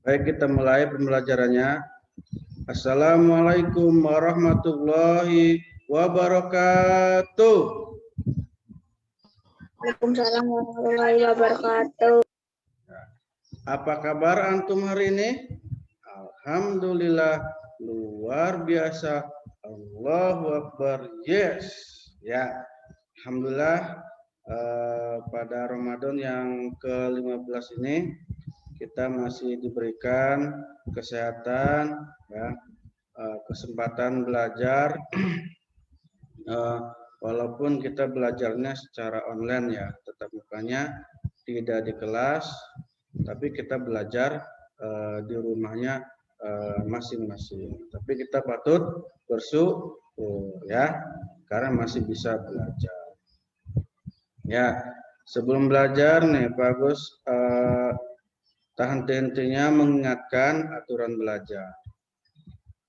Baik, kita mulai pembelajarannya. Assalamualaikum warahmatullahi wabarakatuh. Waalaikumsalam warahmatullahi wabarakatuh. Apa kabar antum hari ini? Alhamdulillah, luar biasa. Allahu Akbar. Yes. Ya, alhamdulillah pada Ramadan yang ke-15 ini kita masih diberikan kesehatan, ya, kesempatan belajar, walaupun kita belajarnya secara online ya, tetap mukanya tidak di kelas, tapi kita belajar di rumahnya masing-masing. Tapi kita patut bersyukur ya, karena masih bisa belajar. Ya, sebelum belajar nih Pak Agus, tahan hentinya mengingatkan aturan belajar.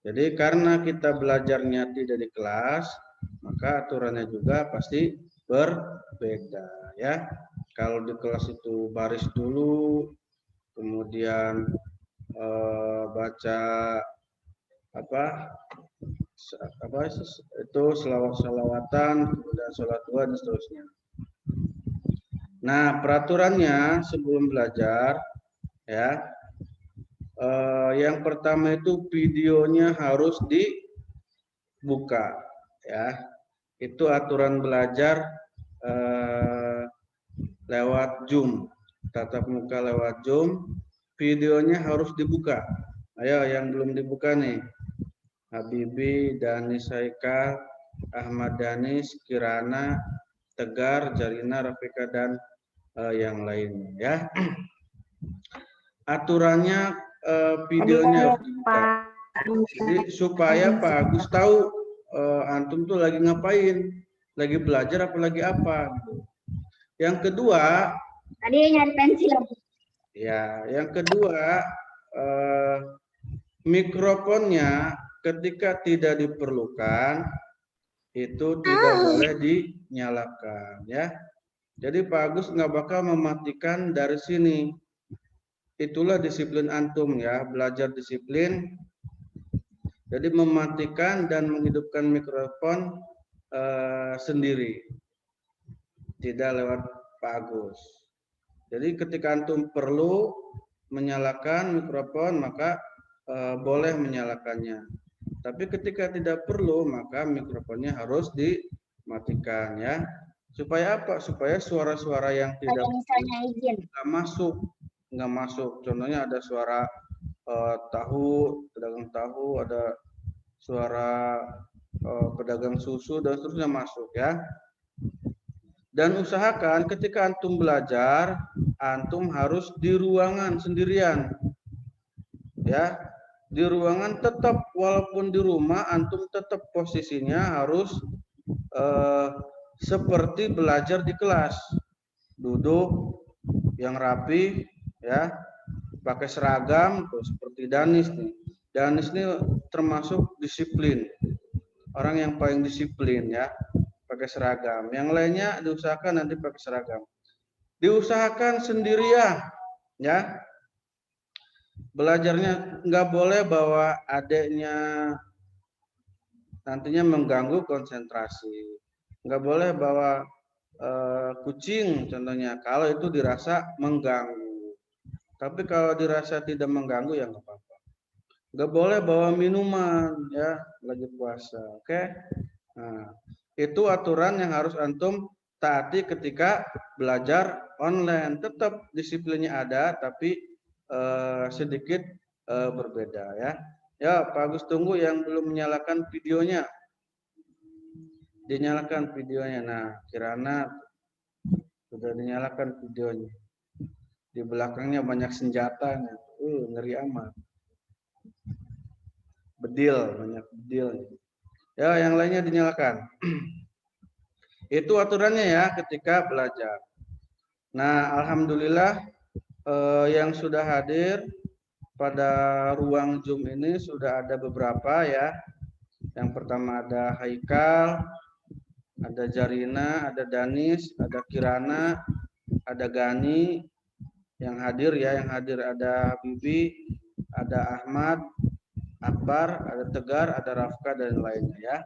Jadi karena kita belajarnya tidak di kelas, maka aturannya juga pasti berbeda ya. Kalau di kelas itu baris dulu, kemudian baca apa itu selawatan, kemudian sholat dua dan seterusnya. Nah, peraturannya sebelum belajar ya, yang pertama itu videonya harus dibuka ya. Itu aturan belajar lewat Zoom, tatap muka lewat Zoom, videonya harus dibuka. Ayo yang belum dibuka nih, Habibi, Danis Haikal, Ahmad Danis, Kirana, Tegar, Jarina, Rafika, dan yang lainnya ya. Aturannya videonya harus dibuka. Jadi supaya Pak Agus tahu antum tuh lagi ngapain, lagi belajar apa lagi apa. Yang kedua, Tadi nyari pensil. ya, yang kedua mikrofonnya ketika tidak diperlukan itu tidak boleh dinyalakan ya. Jadi Pak Agus nggak bakal mematikan dari sini. Itulah disiplin antum ya, belajar disiplin. Jadi mematikan dan menghidupkan mikrofon sendiri, tidak lewat Pak Agus. Jadi ketika antum perlu menyalakan mikrofon, maka boleh menyalakannya. Tapi ketika tidak perlu, maka mikrofonnya harus dimatikan ya. Supaya apa? Supaya suara-suara yang tidak nggak masuk. Contohnya ada suara tahu, pedagang tahu, ada suara pedagang susu dan seterusnya masuk ya. Dan usahakan ketika antum belajar, antum harus di ruangan sendirian. Ya. Di ruangan tetap, walaupun di rumah antum tetap posisinya harus seperti belajar di kelas. Duduk yang rapi ya, pakai seragam tuh, seperti Danis nih. Danis ini termasuk disiplin, orang yang paling disiplin ya, pakai seragam. Yang lainnya diusahakan nanti pakai seragam. Diusahakan sendirian ya. Belajarnya nggak boleh bawa adiknya, nantinya mengganggu konsentrasi. Nggak boleh bawa kucing contohnya, kalau itu dirasa mengganggu. Tapi kalau dirasa tidak mengganggu ya nggak apa-apa. Nggak boleh bawa minuman ya lagi puasa, oke? Nah, itu aturan yang harus antum taati ketika belajar online. Tetap disiplinnya ada, tapi sedikit berbeda ya. Ya, Pak Agus tunggu yang belum menyalakan videonya. Dinyalakan videonya. Nah, Kirana sudah dinyalakan videonya. Di belakangnya banyak senjata. Ngeri amat. Bedil, banyak bedil. Ya, yang lainnya dinyalakan. Itu aturannya ya ketika belajar. Nah, alhamdulillah yang sudah hadir pada ruang Zoom ini sudah ada beberapa ya. Yang pertama ada Haikal, ada Jarina, ada Danis, ada Kirana, ada Gani yang hadir ya, yang hadir ada Bibi, ada Ahmad, Akbar, ada Tegar, ada Rafka dan lainnya ya.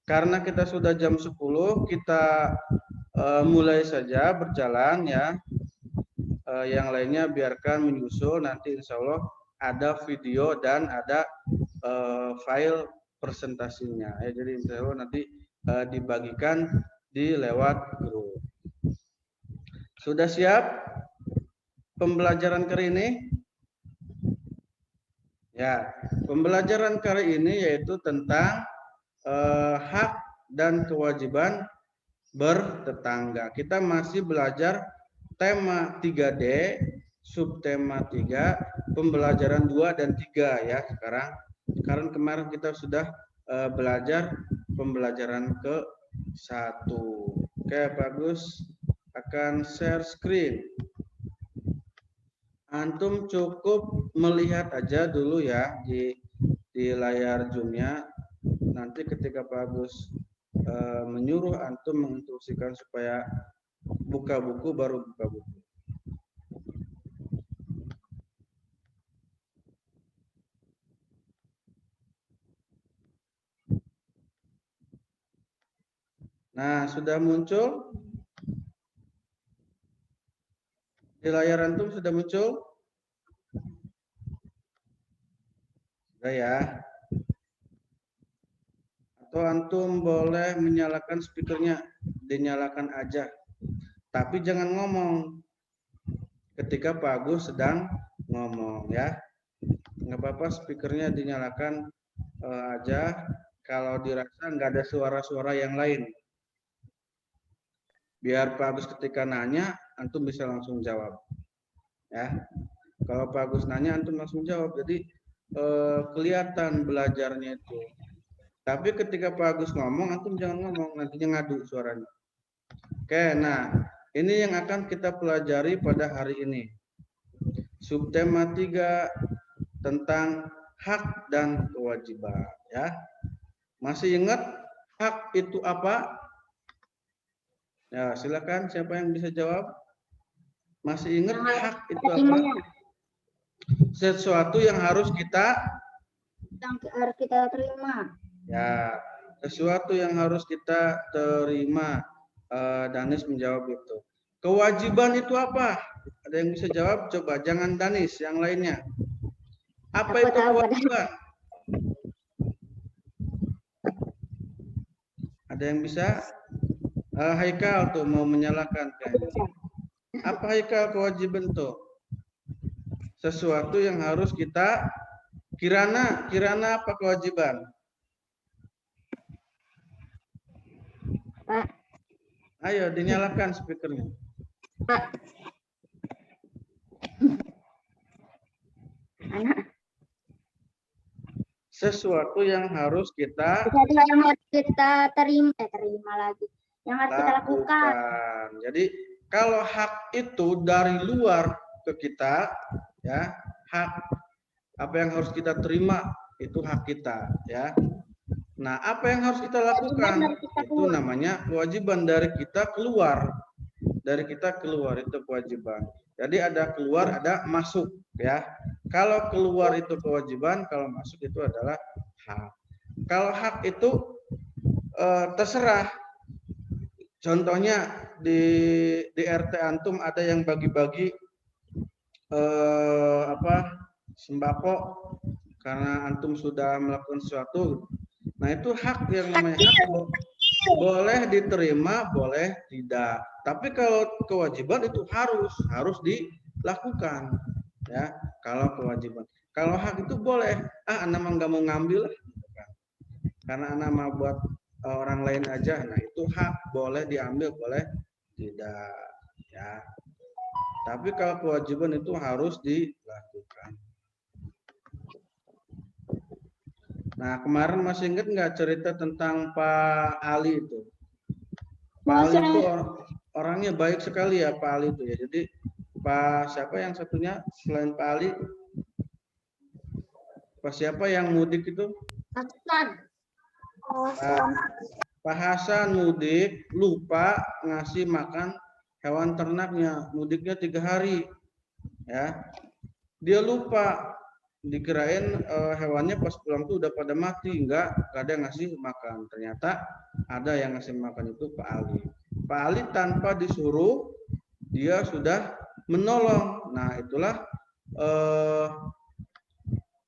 Karena kita sudah jam 10, kita mulai saja berjalan ya. Yang lainnya biarkan menyusul, nanti insya Allah ada video dan ada file presentasinya ya. Jadi insya Allah nanti dibagikan di lewat grup. Sudah siap pembelajaran kali ini? Ya, pembelajaran kali ini yaitu tentang hak dan kewajiban bertetangga. Kita masih belajar tema 3D, subtema 3, pembelajaran 2 dan 3 ya sekarang. Karena kemarin kita sudah belajar pembelajaran ke-1. Oke, bagus. Akan share screen. Antum cukup melihat aja dulu ya di layar Zoom-nya. Nanti ketika Pak Agus menyuruh antum menginstruksikan supaya buka buku, baru buka buku. Nah, sudah muncul? Di layar antum sudah muncul? Sudah ya? Atau antum boleh menyalakan speakernya, dinyalakan aja. Tapi jangan ngomong ketika Pak Agus sedang ngomong ya. Nggak apa-apa, speakernya dinyalakan aja. Kalau dirasa nggak ada suara-suara yang lain. Biar Pak Agus ketika nanya, antum bisa langsung jawab. Ya, kalau Pak Agus nanya, antum langsung jawab. Jadi kelihatan belajarnya itu. Tapi ketika Pak Agus ngomong, antum jangan ngomong, nantinya ngadu suaranya. Oke, nah ini yang akan kita pelajari pada hari ini. Subtema 3 tentang hak dan kewajiban. Ya, masih ingat hak itu apa? Ya, silakan siapa yang bisa jawab? Masih ingat hak itu apa? Sesuatu yang harus kita terima. Ya, sesuatu yang harus kita terima. Danis menjawab itu. Kewajiban itu apa? Ada yang bisa jawab? Coba, jangan Danis, yang lainnya. Apa itu kewajiban? Ada yang bisa? Haikal tuh mau menyalakan kayaknya. Apa Haikal kewajiban tuh? Sesuatu yang harus kita Kirana apa kewajiban? Pak. Ayo dinyalakan speakernya. Pak. Anak. Sesuatu yang harus kita terima lagi. Yang harus kita lakukan. Jadi kalau hak itu dari luar ke kita, ya hak apa yang harus kita terima itu hak kita, ya. Nah, apa yang harus kita lakukan itu namanya kewajiban dari kita keluar. Dari kita keluar itu kewajiban. Jadi ada keluar, ada masuk, ya. Kalau keluar itu kewajiban, kalau masuk itu adalah hak. Kalau hak itu terserah. Contohnya di RT antum ada yang bagi-bagi sembako karena antum sudah melakukan sesuatu. Nah, itu hak yang namanya hak, boleh diterima, boleh tidak. Tapi kalau kewajiban itu harus dilakukan, ya. Kalau kewajiban, kalau hak itu boleh, anak mah nggak mau ngambil, karena anak mah buat orang lain aja. Nah, itu hak, boleh diambil, boleh tidak, ya. Tapi kalau kewajiban itu harus dilakukan. Nah, kemarin masih ingat nggak cerita tentang Pak Ali itu? Pak Ali itu orangnya baik sekali ya, Pak Ali itu ya. Jadi Pak siapa yang satunya selain Pak Ali? Pak siapa yang mudik itu? Hasan. Pak Hasan mudik, lupa ngasih makan hewan ternaknya, mudiknya 3 hari, ya. dia lupa, dikirain hewannya pas pulang tuh udah pada mati, enggak ada yang ngasih makan. Ternyata ada yang ngasih makan itu Pak Ali. Pak Ali tanpa disuruh dia sudah menolong. Nah, itulah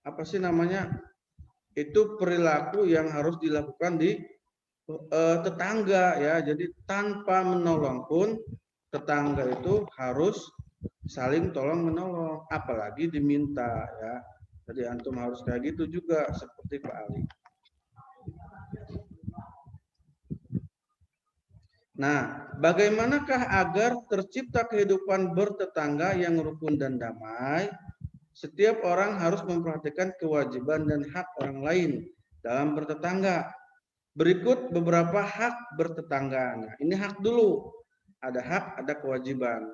apa sih namanya? Itu perilaku yang harus dilakukan di tetangga ya. Jadi tanpa menolong pun tetangga itu harus saling tolong menolong, apalagi diminta ya. Jadi antum harus kayak gitu juga seperti Pak Ali. Nah, bagaimanakah agar tercipta kehidupan bertetangga yang rukun dan damai? Setiap orang harus memperhatikan kewajiban dan hak orang lain dalam bertetangga. Berikut beberapa hak bertetangga. Nah, ini hak dulu. Ada hak, ada kewajiban.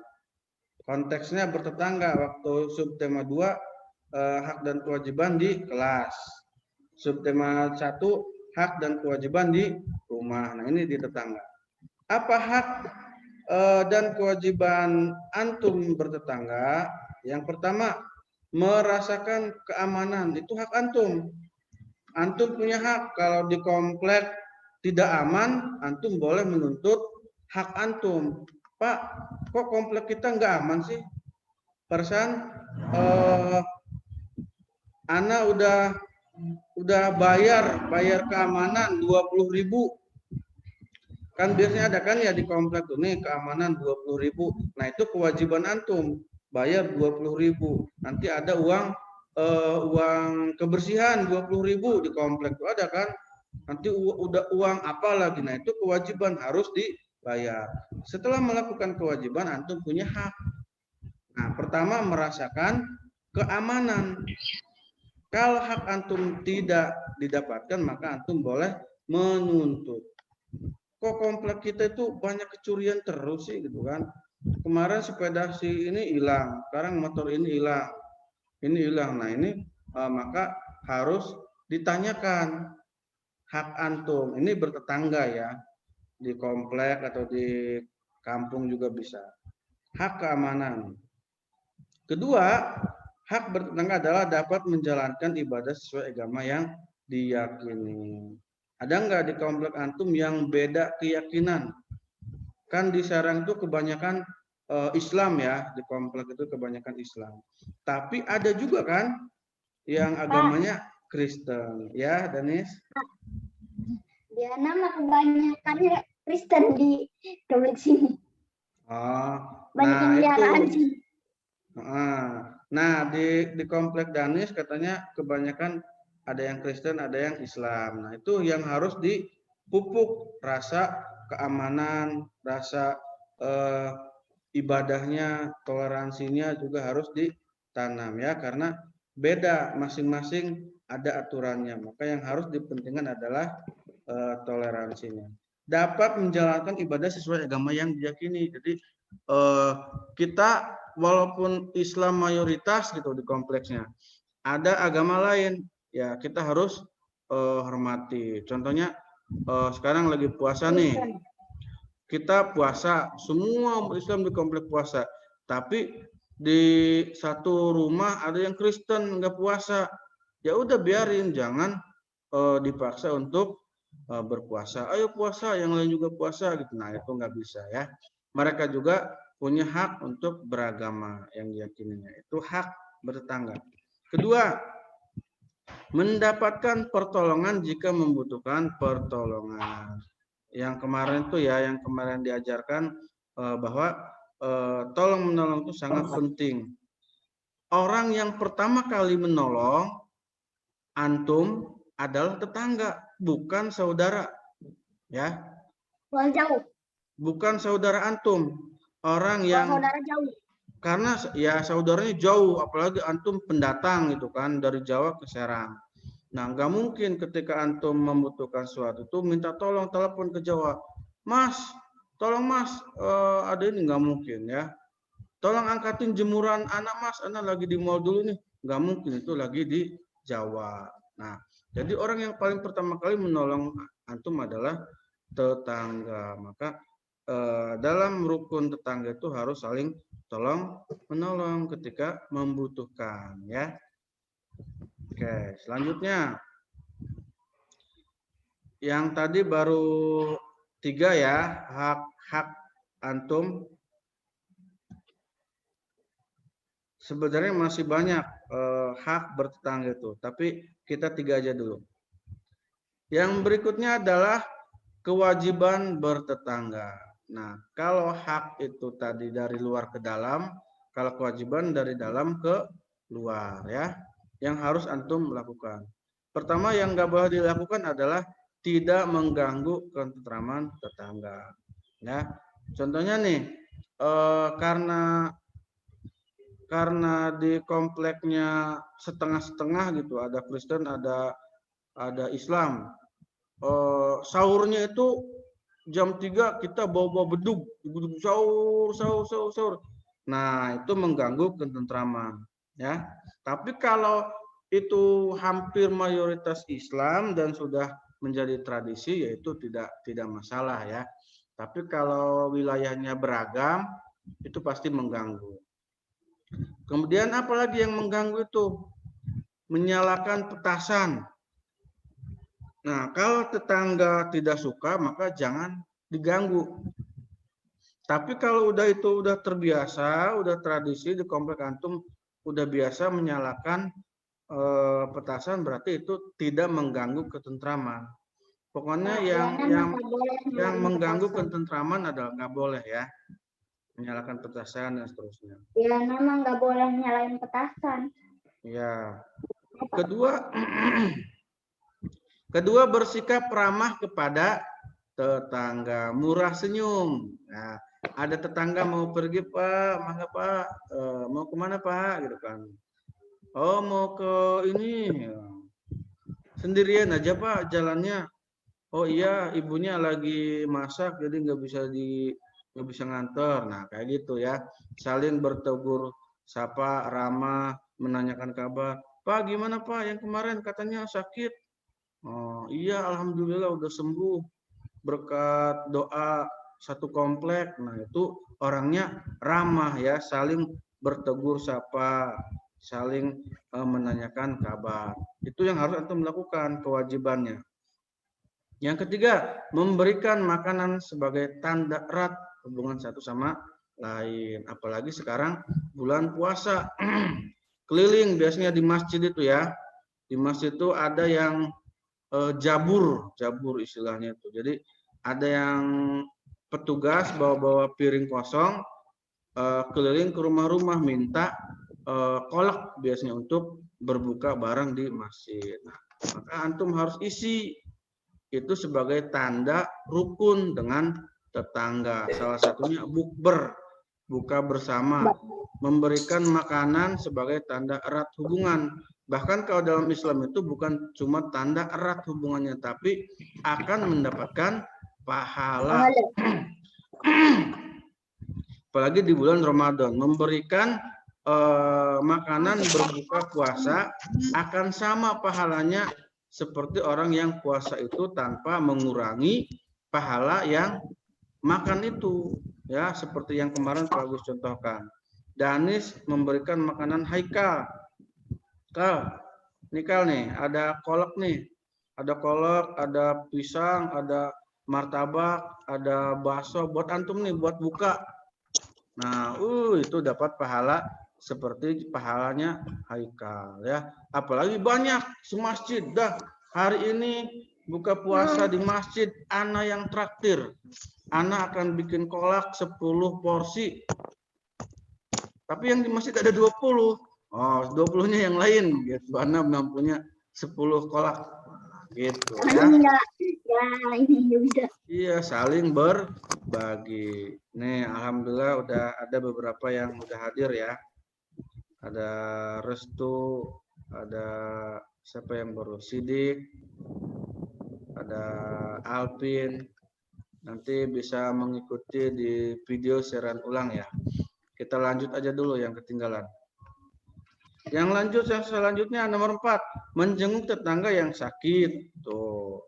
Konteksnya bertetangga. Waktu subtema 2, hak dan kewajiban di kelas. Subtema 1, hak dan kewajiban di rumah. Nah, ini di tetangga. Apa hak dan kewajiban antum bertetangga? Yang pertama, merasakan keamanan. Itu hak antum. Antum punya hak kalau di komplek tidak aman, antum boleh menuntut hak antum. Pak, kok komplek kita nggak aman sih? Persan, Ana udah bayar keamanan 20.000. Kan biasanya ada kan ya di komplek tuh nih keamanan 20.000. Nah, itu kewajiban antum bayar 20.000. Nanti ada uang kebersihan 20.000 di komplek tuh ada kan. Nanti udah uang apa lagi. Nah, itu kewajiban harus dibayar. Setelah melakukan kewajiban antum punya hak. Nah, pertama merasakan keamanan. Kalau hak antum tidak didapatkan, maka antum boleh menuntut. Kok komplek kita itu banyak kecurian terus sih gitu kan. Kemarin sepeda si ini hilang, sekarang motor ini hilang. Ini hilang. Nah, ini maka harus ditanyakan hak antum. Ini bertetangga ya. Di komplek atau di kampung juga bisa. Hak keamanan. Kedua, hak bertetangga adalah dapat menjalankan ibadah sesuai agama yang diyakini. Ada nggak di komplek antum yang beda keyakinan? Kan di Serang itu kebanyakan Islam ya, di komplek itu kebanyakan Islam. Tapi ada juga kan yang agamanya Kristen, ya Danis? Dia nama kebanyakannya Kristen di komplek sini. Oh, Banyak yang peliharaan sih. Nah, di komplek Danis katanya kebanyakan ada yang Kristen, ada yang Islam. Nah, itu yang harus dipupuk rasa keamanan, rasa ibadahnya, toleransinya juga harus ditanam ya, karena beda masing-masing ada aturannya. Maka yang harus dipentingkan adalah toleransinya. Dapat menjalankan ibadah sesuai agama yang diyakini. Jadi kita walaupun Islam mayoritas gitu di kompleksnya, ada agama lain ya kita harus hormati. Contohnya sekarang lagi puasa nih, kita puasa, semua umat Islam di komplek puasa, tapi di satu rumah ada yang Kristen nggak puasa, ya udah biarin, jangan dipaksa untuk berpuasa. Ayo puasa, yang lain juga puasa gitu. Nah, itu nggak bisa ya. Mereka juga punya hak untuk beragama yang diyakininya. Itu hak bertetangga. Kedua, mendapatkan pertolongan jika membutuhkan pertolongan. Yang kemarin tuh ya, yang kemarin diajarkan bahwa tolong menolong itu sangat penting. Orang yang pertama kali menolong antum adalah tetangga, bukan saudara. Ya. Jauh. Bukan saudara antum. Orang yang saudara jauh. Karena ya saudaranya jauh, apalagi antum pendatang gitu kan dari Jawa ke Serang. Nah, nggak mungkin ketika antum membutuhkan sesuatu tuh minta tolong telepon ke Jawa, Mas, tolong Mas, ada ini, nggak mungkin ya. Tolong angkatin jemuran anak Mas, anak lagi di mall dulu nih, nggak mungkin, itu lagi di Jawa. Nah, jadi orang yang paling pertama kali menolong antum adalah tetangga. Maka dalam rukun tetangga itu harus saling tolong menolong ketika membutuhkan, ya. Oke, selanjutnya yang tadi baru 3 ya, hak antum. Sebenarnya masih banyak hak bertetangga itu, tapi kita 3 aja dulu. Yang berikutnya adalah kewajiban bertetangga. Nah, kalau hak itu tadi dari luar ke dalam, kalau kewajiban dari dalam ke luar, ya, yang harus antum lakukan. Pertama yang nggak boleh dilakukan adalah tidak mengganggu ketentraman tetangga. Ya, contohnya nih, karena di kompleknya setengah-setengah gitu, ada Kristen, ada Islam. Sahurnya itu jam 3 kita bawa bedug sahur. Nah, itu mengganggu ketentraman, ya. Tapi kalau itu hampir mayoritas Islam dan sudah menjadi tradisi, yaitu tidak masalah, ya. Tapi kalau wilayahnya beragam, itu pasti mengganggu. Kemudian apalagi yang mengganggu itu? Menyalakan petasan. Nah, kalau tetangga tidak suka, maka jangan diganggu. Tapi kalau udah terbiasa, udah tradisi di komplek antum, udah biasa menyalakan petasan, berarti itu tidak mengganggu ketentraman. Pokoknya yang mengganggu ketentraman adalah nggak boleh, ya, menyalakan petasan dan seterusnya. Ya, memang nggak boleh nyalain petasan. Ya. Kedua bersikap ramah kepada tetangga, murah senyum. Nah, ada tetangga mau pergi, Pak, mangga Pak, mau kemana Pak, gitu kan? Oh, mau ke ini, sendirian aja Pak jalannya. Oh iya, ibunya lagi masak, jadi nggak bisa nganter. Nah, kayak gitu, ya. Saling bertegur sapa, ramah, menanyakan kabar. Pak, gimana Pak? Yang kemarin katanya sakit. Oh iya, alhamdulillah udah sembuh berkat doa satu komplek. Nah, itu orangnya ramah, ya, saling bertegur sapa, saling menanyakan kabar. Itu yang harus antum melakukan, kewajibannya. Yang ketiga, memberikan makanan sebagai tanda erat hubungan satu sama lain. Apalagi sekarang bulan puasa. Keliling biasanya di masjid itu, ya. Di masjid itu ada yang jabur istilahnya itu. Jadi ada yang petugas bawa piring kosong keliling ke rumah-rumah minta kolak biasanya untuk berbuka bareng di masjid. Nah, maka antum harus isi itu sebagai tanda rukun dengan tetangga. Salah satunya bukber, buka bersama, memberikan makanan sebagai tanda erat hubungan. Bahkan kalau dalam Islam itu bukan cuma tanda erat hubungannya, tapi akan mendapatkan pahala. Apalagi di bulan Ramadan, memberikan makanan berbuka puasa akan sama pahalanya seperti orang yang puasa itu tanpa mengurangi pahala yang makan itu, ya, seperti yang kemarin Pak Agus contohkan. Danis memberikan makanan Haikal. Kal nih, ada kolak nih. Ada kolak, ada pisang, ada martabak, ada bakso buat antum nih, buat buka. Nah, itu dapat pahala seperti pahalanya Haikal, ya. Apalagi banyak semasjid dah. Hari ini buka puasa di masjid, ana yang traktir. Ana akan bikin kolak 10 porsi. Tapi yang di masjid ada 20. Oh, 20-nya yang lain gitu. Ana mampunya 10 kolak. Gitu, ya. Iya, saling berbagi. Nih, alhamdulillah udah ada beberapa yang udah hadir, ya. Ada Restu, ada siapa yang baru? Sidik, ada Alvin. Nanti bisa mengikuti di video siaran ulang, ya. Kita lanjut aja dulu yang ketinggalan. Yang selanjutnya nomor 4, menjenguk tetangga yang sakit. Tuh.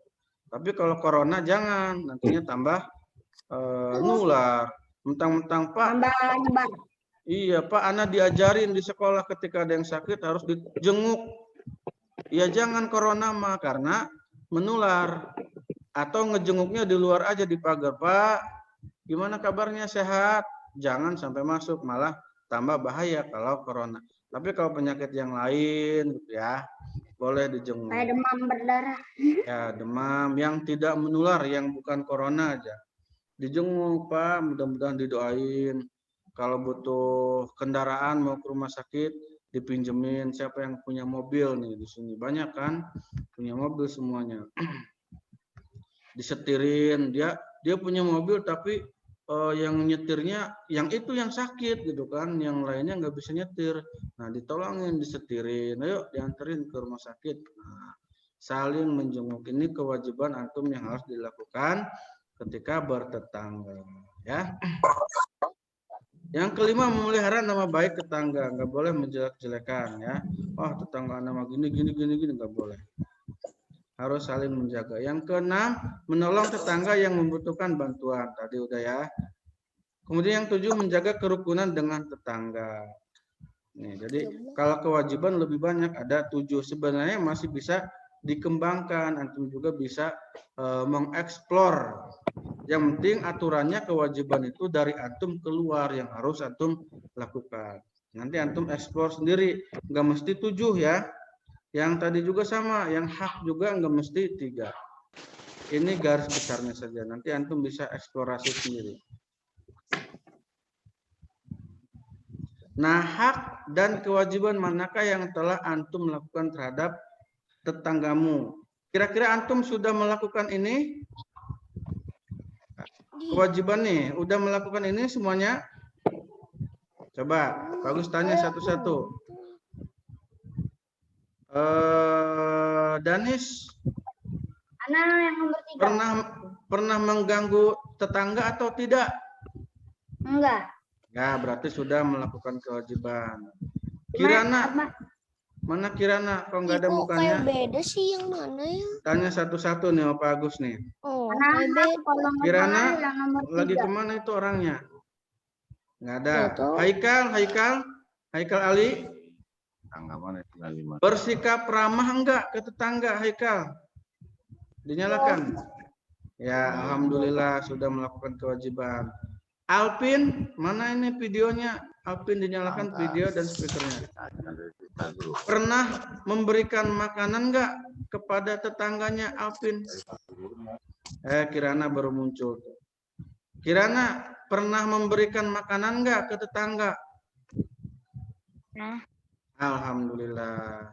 Tapi kalau corona jangan, nantinya tambah nular. Mentang-mentang Pak, Nyebar. iya Pak, Ana diajarin di sekolah ketika ada yang sakit harus dijenguk. Ya jangan corona mah karena menular. Atau ngejenguknya di luar aja di pagar, Pak. Gimana kabarnya, sehat? Jangan sampai masuk, malah tambah bahaya kalau corona. Tapi kalau penyakit yang lain gitu ya, boleh dijenguk. Kayak demam berdarah. Ya, demam yang tidak menular, yang bukan corona aja. Dijenguk, Pak, mudah-mudahan didoain. Kalau butuh kendaraan mau ke rumah sakit, dipinjemin. Siapa yang punya mobil nih di sini? Banyak kan? Punya mobil semuanya. Disetirin, dia punya mobil tapi yang nyetirnya yang itu yang sakit gitu kan, yang lainnya nggak bisa nyetir. Nah, ditolongin, disetirin, ayo dianterin ke rumah sakit. Nah, saling menjenguk ini kewajiban antum yang harus dilakukan ketika bertetangga, ya. Yang kelima, memelihara nama baik tetangga, nggak boleh menjelek-jelekan ya. Oh, tetangga nama gini nggak boleh. Harus saling menjaga. Yang keenam, menolong tetangga yang membutuhkan bantuan. Tadi udah ya. Kemudian yang tujuh, menjaga kerukunan dengan tetangga. Nih, jadi kalau kewajiban lebih banyak, ada 7. Sebenarnya masih bisa dikembangkan. Antum juga bisa mengeksplor. Yang penting aturannya, kewajiban itu dari antum keluar yang harus antum lakukan. Nanti antum eksplor sendiri. Nggak mesti 7 ya. Yang tadi juga sama, yang hak juga nggak mesti 3. Ini garis besarnya saja. Nanti antum bisa eksplorasi sendiri. Nah, hak dan kewajiban manakah yang telah antum lakukan terhadap tetanggamu? Kira-kira antum sudah melakukan ini? Kewajiban nih, udah melakukan ini semuanya? Coba, bagus tanya satu-satu. Danis, Anak yang nomor 3. pernah mengganggu tetangga atau tidak? Enggak. Ya, berarti sudah melakukan kewajiban. Kirana, mana Kirana? Kok nggak ada mukanya? Kayak beda sih, yang mana ya? Tanya satu-satu nih, Pak Agus nih. Oh, Anak kayak beda. kalau nggak Kirana, salah yang nomor 3. lagi kemana itu orangnya? Nggak ada. Nggak tahu. Haikal Ali. Bersikap ramah enggak ke tetangga, Haikal? Dinyalakan. Ya, alhamdulillah sudah melakukan kewajiban. Alpin, mana ini videonya? Alpin, dinyalakan video dan speakernya. Pernah memberikan makanan enggak kepada tetangganya, Alpin? Kirana baru muncul. Kirana, pernah memberikan makanan enggak ke tetangga? Nah. Alhamdulillah.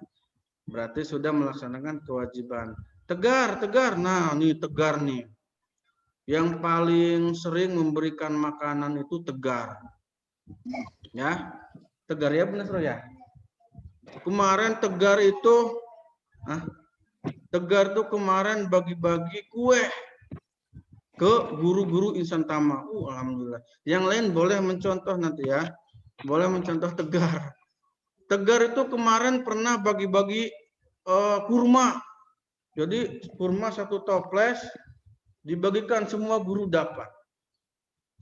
Berarti sudah melaksanakan kewajiban. Tegar. Nah, nih Tegar nih. Yang paling sering memberikan makanan itu Tegar. Ya. Tegar ya, benar ya? Kemarin Tegar itu Tegar tuh kemarin bagi-bagi kue ke guru-guru Insan Tama. Alhamdulillah. Yang lain boleh mencontoh nanti ya. Boleh mencontoh Tegar. Tegar itu kemarin pernah bagi-bagi kurma. Jadi kurma 1 toples dibagikan, semua guru dapat.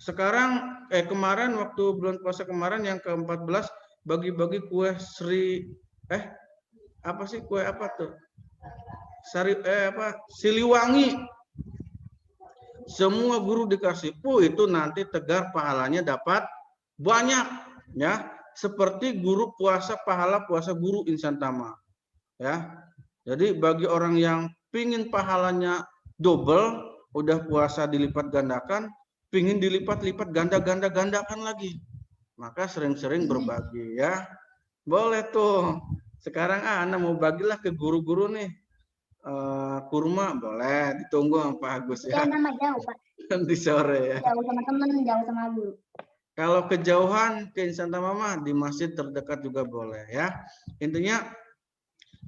Sekarang kemarin waktu bulan puasa kemarin yang ke-14 bagi-bagi kue apa sih, kue apa tuh? Siliwangi. Semua guru dikasih. Itu nanti Tegar pahalanya dapat banyak ya. Seperti guru puasa, pahala puasa guru Insan Tama. Ya. Jadi bagi orang yang pingin pahalanya double, udah puasa dilipat gandakan, pingin dilipat-lipat gandakan lagi. Maka sering-sering berbagi ya. Boleh tuh. Sekarang Ana mau bagilah ke guru-guru nih. Kurma boleh, ditunggu sama Pak Agus ya. Nama jauh, Pak. Nanti sore ya. Jauh sama teman, jauh sama guru. Kalau kejauhan ke Insan Tama mah di masjid terdekat juga boleh ya. Intinya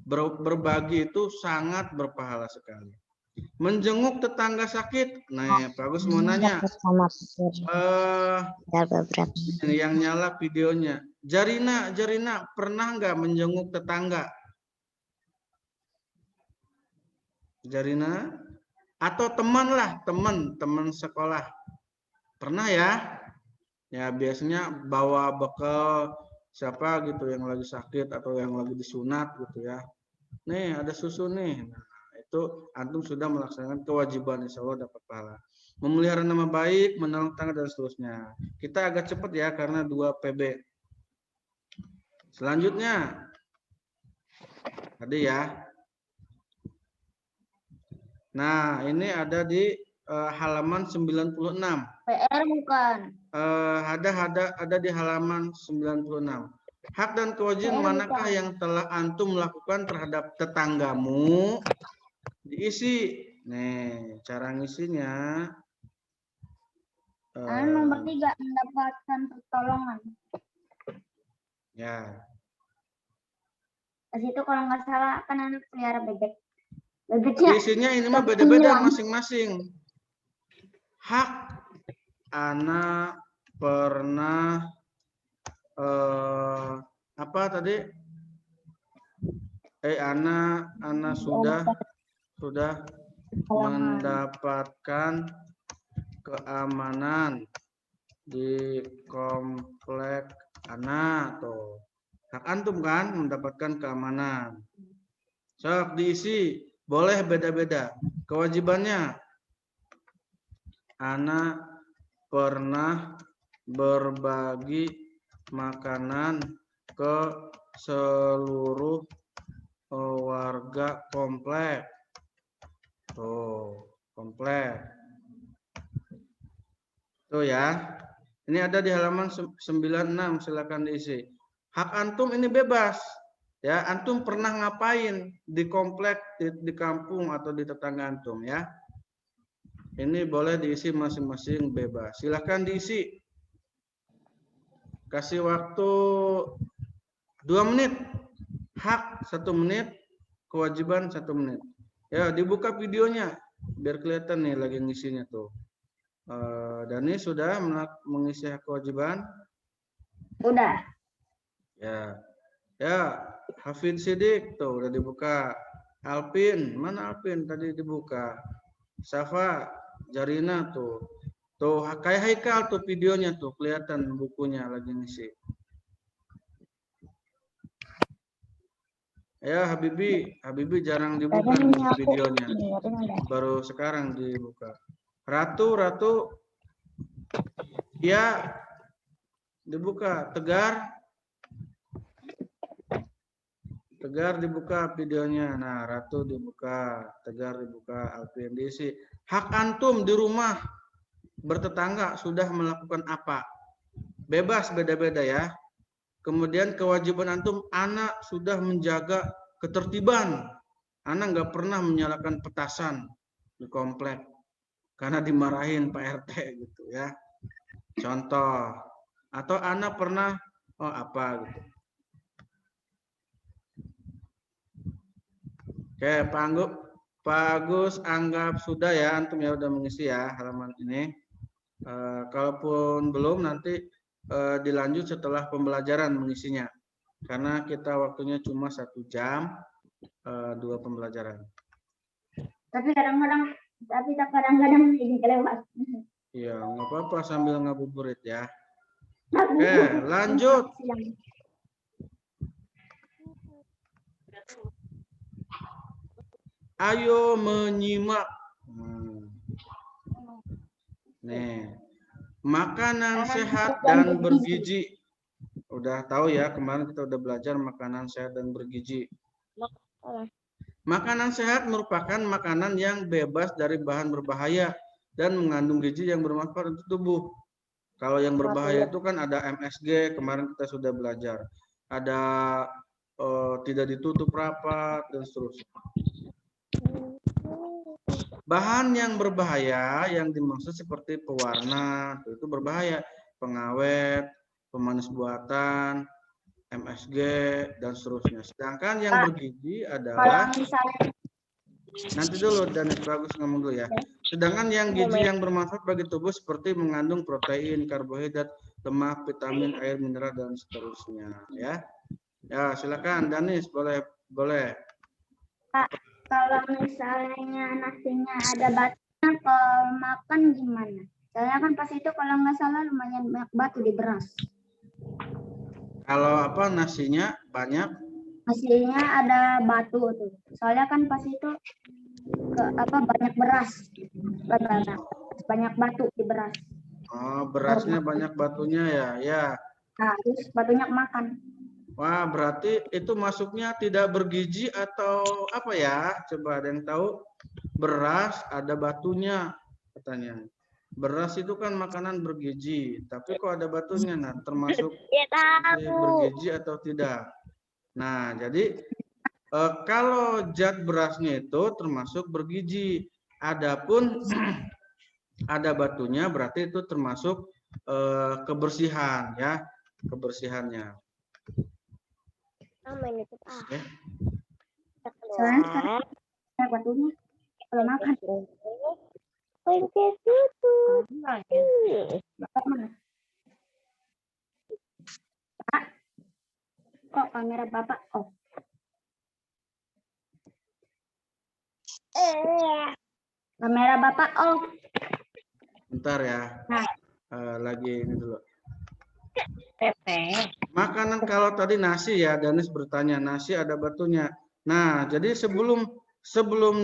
berbagi itu sangat berpahala sekali. Menjenguk tetangga sakit. Nah, Pak Agus mau nanya. Yang nyala videonya. Jarina, pernah nggak menjenguk tetangga? Jarina? Atau teman lah, teman sekolah. Pernah ya? Ya biasanya bawa bekal siapa gitu yang lagi sakit atau yang lagi disunat gitu ya. Nih ada susu nih. Nah, itu antum sudah melaksanakan kewajiban, insya Allah dapat pahala. Memelihara nama baik, menolong tetangga dan seterusnya. Kita agak cepat ya karena 2 PB. Selanjutnya tadi ya. Nah, ini ada di halaman 96. PR bukan. Ada di halaman 96. Hak dan kewajiban manakah yang telah antum lakukan terhadap tetanggamu? Diisi. Nih, cara ngisinya. Nomor 3 mendapatkan pertolongan. Ya. Di situ kalau nggak salah kan anak pelihara bebek. Bebeknya Isinya ini mah beda-beda masing-masing. Hak anak pernah apa tadi? Anak sudah mendapatkan keamanan di komplek anak tuh. Hak antum kan mendapatkan keamanan. Sok diisi, boleh beda-beda. Kewajibannya anak pernah berbagi makanan ke seluruh warga komplek. Tuh, komplek. Tuh ya. Ini ada di halaman 96, silakan diisi. Hak antum ini bebas. Ya, antum pernah ngapain di komplek, di kampung atau di tetangga antum ya. Ini boleh diisi masing-masing bebas. Silakan diisi. Kasih waktu 2 menit. Hak 1 menit, kewajiban 1 menit. Ya, dibuka videonya biar kelihatan nih lagi ngisinya tuh. Dani sudah mengisi hak kewajiban? udah. Ya. Ya, Hafid Sidik tuh udah dibuka. Alpin, mana Alpin tadi dibuka? Safa, Jarina tuh. Tuh kayak Haikal tuh videonya tuh kelihatan bukunya lagi ngisi. Ya Habibi jarang dibuka nih videonya. Baru sekarang dibuka. Ratu, ya dibuka. Tegar dibuka videonya. Nah, Ratu dibuka, Tegar dibuka, Alvin diisi. Hak antum di rumah bertetangga sudah melakukan apa? Bebas beda-beda ya. Kemudian kewajiban antum, anak sudah menjaga ketertiban. Anak nggak pernah menyalakan petasan di komplek karena dimarahin Pak RT gitu ya. Contoh. Atau anak pernah apa gitu. Oke, Pak Agus anggap sudah ya, antum ya udah mengisi ya halaman ini. Kalaupun belum nanti dilanjut setelah pembelajaran mengisinya. Karena kita waktunya cuma 1 jam, 2 pembelajaran. Tapi kadang-kadang ini kelewat. Iya, nggak apa-apa sambil ngabuburit ya. Oke, lanjut. Ayo menyimak. Nih, makanan sehat dan bergizi. Udah tahu ya, kemarin kita udah belajar makanan sehat dan bergizi. Makanan sehat merupakan makanan yang bebas dari bahan berbahaya dan mengandung gizi yang bermanfaat untuk tubuh. Kalau yang berbahaya itu kan ada MSG, kemarin kita sudah belajar. Ada tidak ditutup rapat dan seterusnya. Bahan yang berbahaya yang dimaksud seperti pewarna, itu berbahaya, pengawet, pemanis buatan, MSG dan seterusnya. Sedangkan yang bergizi adalah nanti dulu dan bagus ngomong dulu ya. Sedangkan yang gizi yang bermanfaat bagi tubuh seperti mengandung protein, karbohidrat, lemak, vitamin, air, mineral dan seterusnya ya. Ya, silakan Danis, boleh. Pak, kalau misalnya nasinya ada batunya, kalau makan gimana? Soalnya kan pas itu kalau nggak salah lumayan banyak batu di beras. Kalau apa nasinya banyak? Hasilnya ada batu tuh. Soalnya kan pas itu banyak beras. Banyak batu di beras. Oh, berasnya banyak batunya ya. Ya. Nah, terus batunya kemakan. Wah, berarti itu masuknya tidak bergizi atau apa ya? Coba ada yang tahu? Beras ada batunya katanya. Beras itu kan makanan bergizi, tapi kok ada batunya? Nah, termasuk Ya tahu. bergizi atau tidak? Nah, jadi kalau zat berasnya itu termasuk bergizi. Adapun ada batunya berarti itu termasuk kebersihan ya, kebersihannya. Main itu Oke. Soalnya sekarang ada batunya kalau makan. Main ke situ. Bapak mana? Pak, kok kamera bapak off? Kamera bapak off. Bentar ya. Nah. Lagi ini dulu. Pepe. Makanan kalau tadi nasi ya, Danis bertanya, nasi ada batunya. Nah, jadi sebelum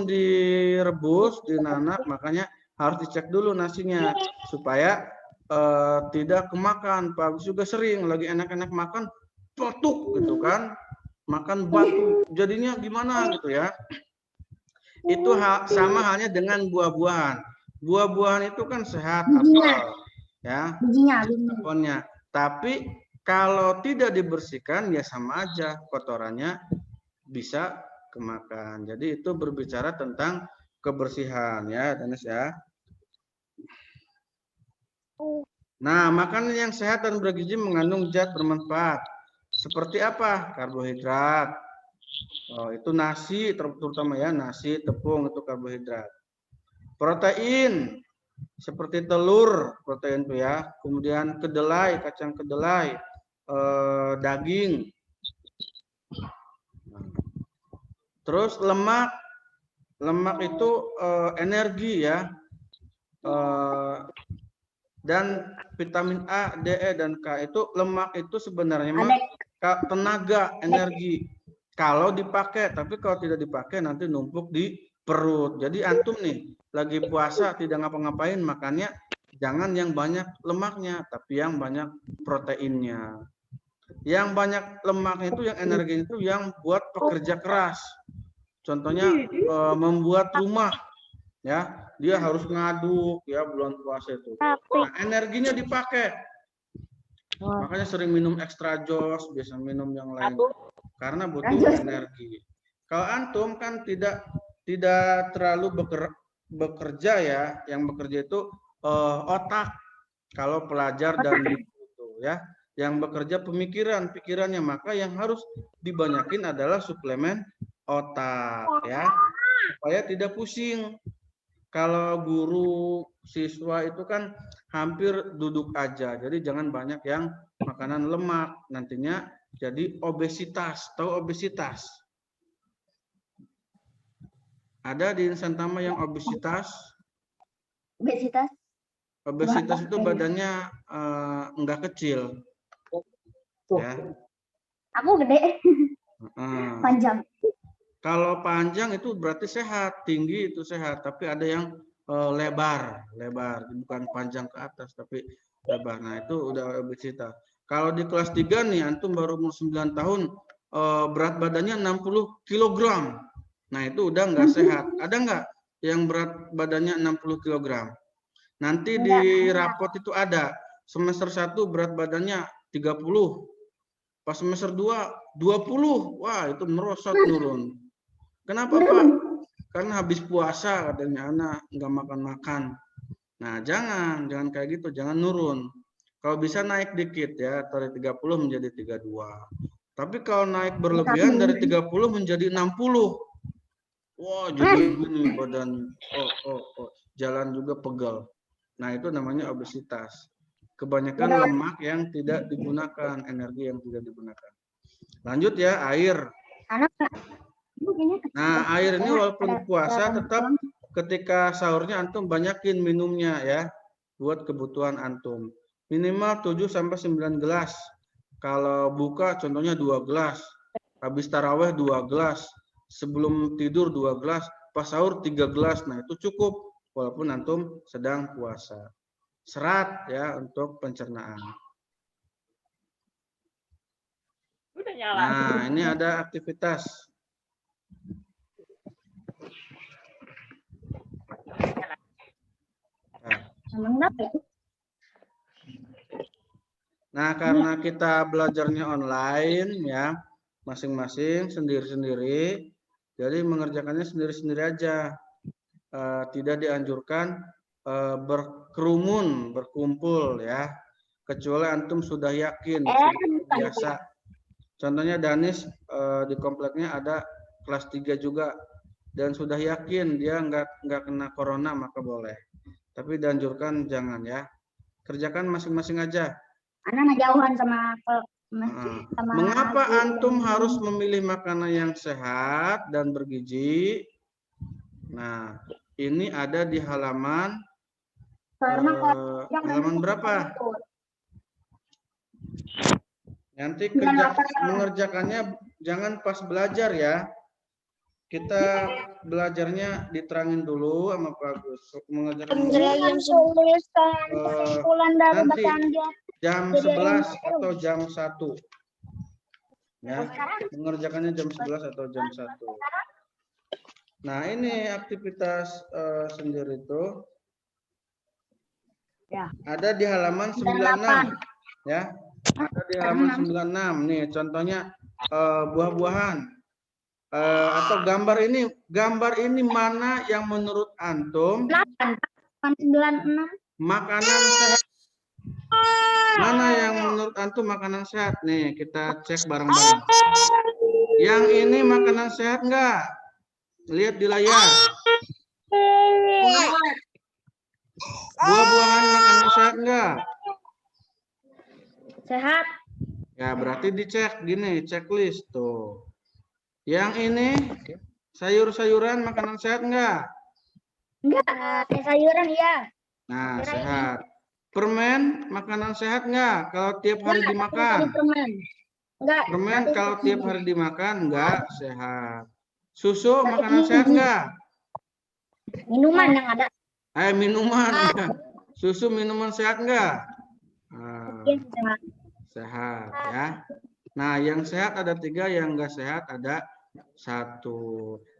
direbus, dinanak, makanya harus dicek dulu nasinya supaya tidak kemakan. Pak Agus juga sering lagi enak-enak makan, peletuk gitu kan, makan batu. Jadinya gimana gitu ya? Itu sama halnya dengan buah-buahan. Buah-buahan itu kan sehat, apel, ya, bijinya. Tapi kalau tidak dibersihkan ya sama aja, kotorannya bisa kemakan. Jadi itu berbicara tentang kebersihan ya, Danes ya. Nah, makanan yang sehat dan bergizi mengandung zat bermanfaat. Seperti apa? Karbohidrat. Oh, itu nasi terutama ya, nasi, tepung itu karbohidrat. Protein seperti telur, protein itu ya. Kemudian kedelai, kacang kedelai, daging. Terus lemak, lemak itu energi ya. Dan vitamin A, D, E, dan K itu lemak itu sebenarnya tenaga, energi. Kalau dipakai, tapi kalau tidak dipakai nanti numpuk di perut. Jadi antum nih lagi puasa tidak ngapa-ngapain, makannya jangan yang banyak lemaknya, tapi yang banyak proteinnya. Yang banyak lemaknya itu, yang energi itu yang buat pekerja keras. Contohnya membuat rumah, ya dia harus ngaduk ya bulan puasa itu. Nah, energinya dipakai. Makanya sering minum extra jos, biasa minum yang lain. Karena butuh energi. Kalau antum kan tidak terlalu bekerja ya, yang bekerja itu otak. Kalau pelajar dan itu ya, yang bekerja pikirannya, maka yang harus dibanyakin adalah suplemen otak ya, supaya tidak pusing. Kalau guru siswa itu kan hampir duduk aja, jadi jangan banyak yang makanan lemak, nantinya jadi obesitas. Tahu obesitas? Ada di Nusantama yang obesitas? Obesitas? Obesitas itu badannya enggak kecil. Ya. Aku gede. Panjang. Kalau panjang itu berarti sehat, tinggi itu sehat, tapi ada yang lebar, bukan panjang ke atas tapi lebar. Nah, itu udah obesitas. Kalau di kelas 3 nih, antum baru umur 9 tahun, berat badannya 60 kg. Nah, itu udah nggak sehat. Ada nggak yang berat badannya 60 kg? Nanti di rapot itu ada, semester 1 berat badannya 30, pas semester 2, 20. Wah, itu merosot turun. Kenapa, Pak? Karena habis puasa katanya anak nggak makan-makan. Nah, jangan kayak gitu, jangan nurun. Kalau bisa naik dikit ya, dari 30 menjadi 32. Tapi kalau naik berlebihan dari 30 menjadi 60. Wah, jadi gini badan, jalan juga pegal. Nah, itu namanya obesitas. Kebanyakan lemak yang tidak digunakan, energi yang tidak digunakan. Lanjut ya, air. Nah, air ini walaupun puasa tetap ketika sahurnya antum banyakin minumnya ya. buat kebutuhan antum. Minimal 7 sampai 9 gelas. Kalau buka contohnya 2 gelas. Habis taraweh 2 gelas. Sebelum tidur 2 gelas. Pas sahur 3 gelas. Nah, itu cukup walaupun antum sedang puasa. Serat ya untuk pencernaan. Udah nyala. Nah, ini ada aktivitas. Nah, karena kita belajarnya online ya, masing-masing sendiri-sendiri, jadi mengerjakannya sendiri-sendiri aja. Tidak dianjurkan berkerumun, berkumpul ya, kecuali antum sudah yakin, sudah biasa. Contohnya Danis di kompleknya ada kelas 3 juga dan sudah yakin dia nggak kena corona maka boleh. Tapi dianjurkan jangan ya. Kerjakan masing-masing aja. Anak jauhan sama Mengapa antum harus memilih makanan yang sehat dan bergizi? Nah, ini ada di halaman halaman berapa? Nanti mengerjakannya jangan pas belajar ya. Kita belajarnya diterangin dulu sama Pak Agus. Mengerjakan nanti jam 11 atau jam 1. Ya, mengerjakannya jam 11 atau jam 1. Nah, ini aktivitas sendiri itu ada di halaman 96 ya. Ada di halaman 96 nih contohnya buah-buahan atau gambar ini mana yang menurut antum 96 makanan sehat? Mana yang menurut antum makanan sehat? Nih, kita cek bareng-bareng. Yang ini makanan sehat enggak? Lihat di layar. Buah-buahan makanan sehat enggak? sehat. Ya, berarti dicek gini, checklist tuh. Yang ini sayur-sayuran makanan sehat enggak? Enggak, sayuran ya. Nah, sehat. Permen makanan sehat enggak? Kalau tiap hari dimakan. Enggak. Permen kalau tiap hari dimakan enggak sehat. Susu makanan sehat enggak? Minuman yang ada. Minuman. Susu minuman sehat enggak? Sehat ya. Nah, yang sehat ada 3, yang enggak sehat ada 1.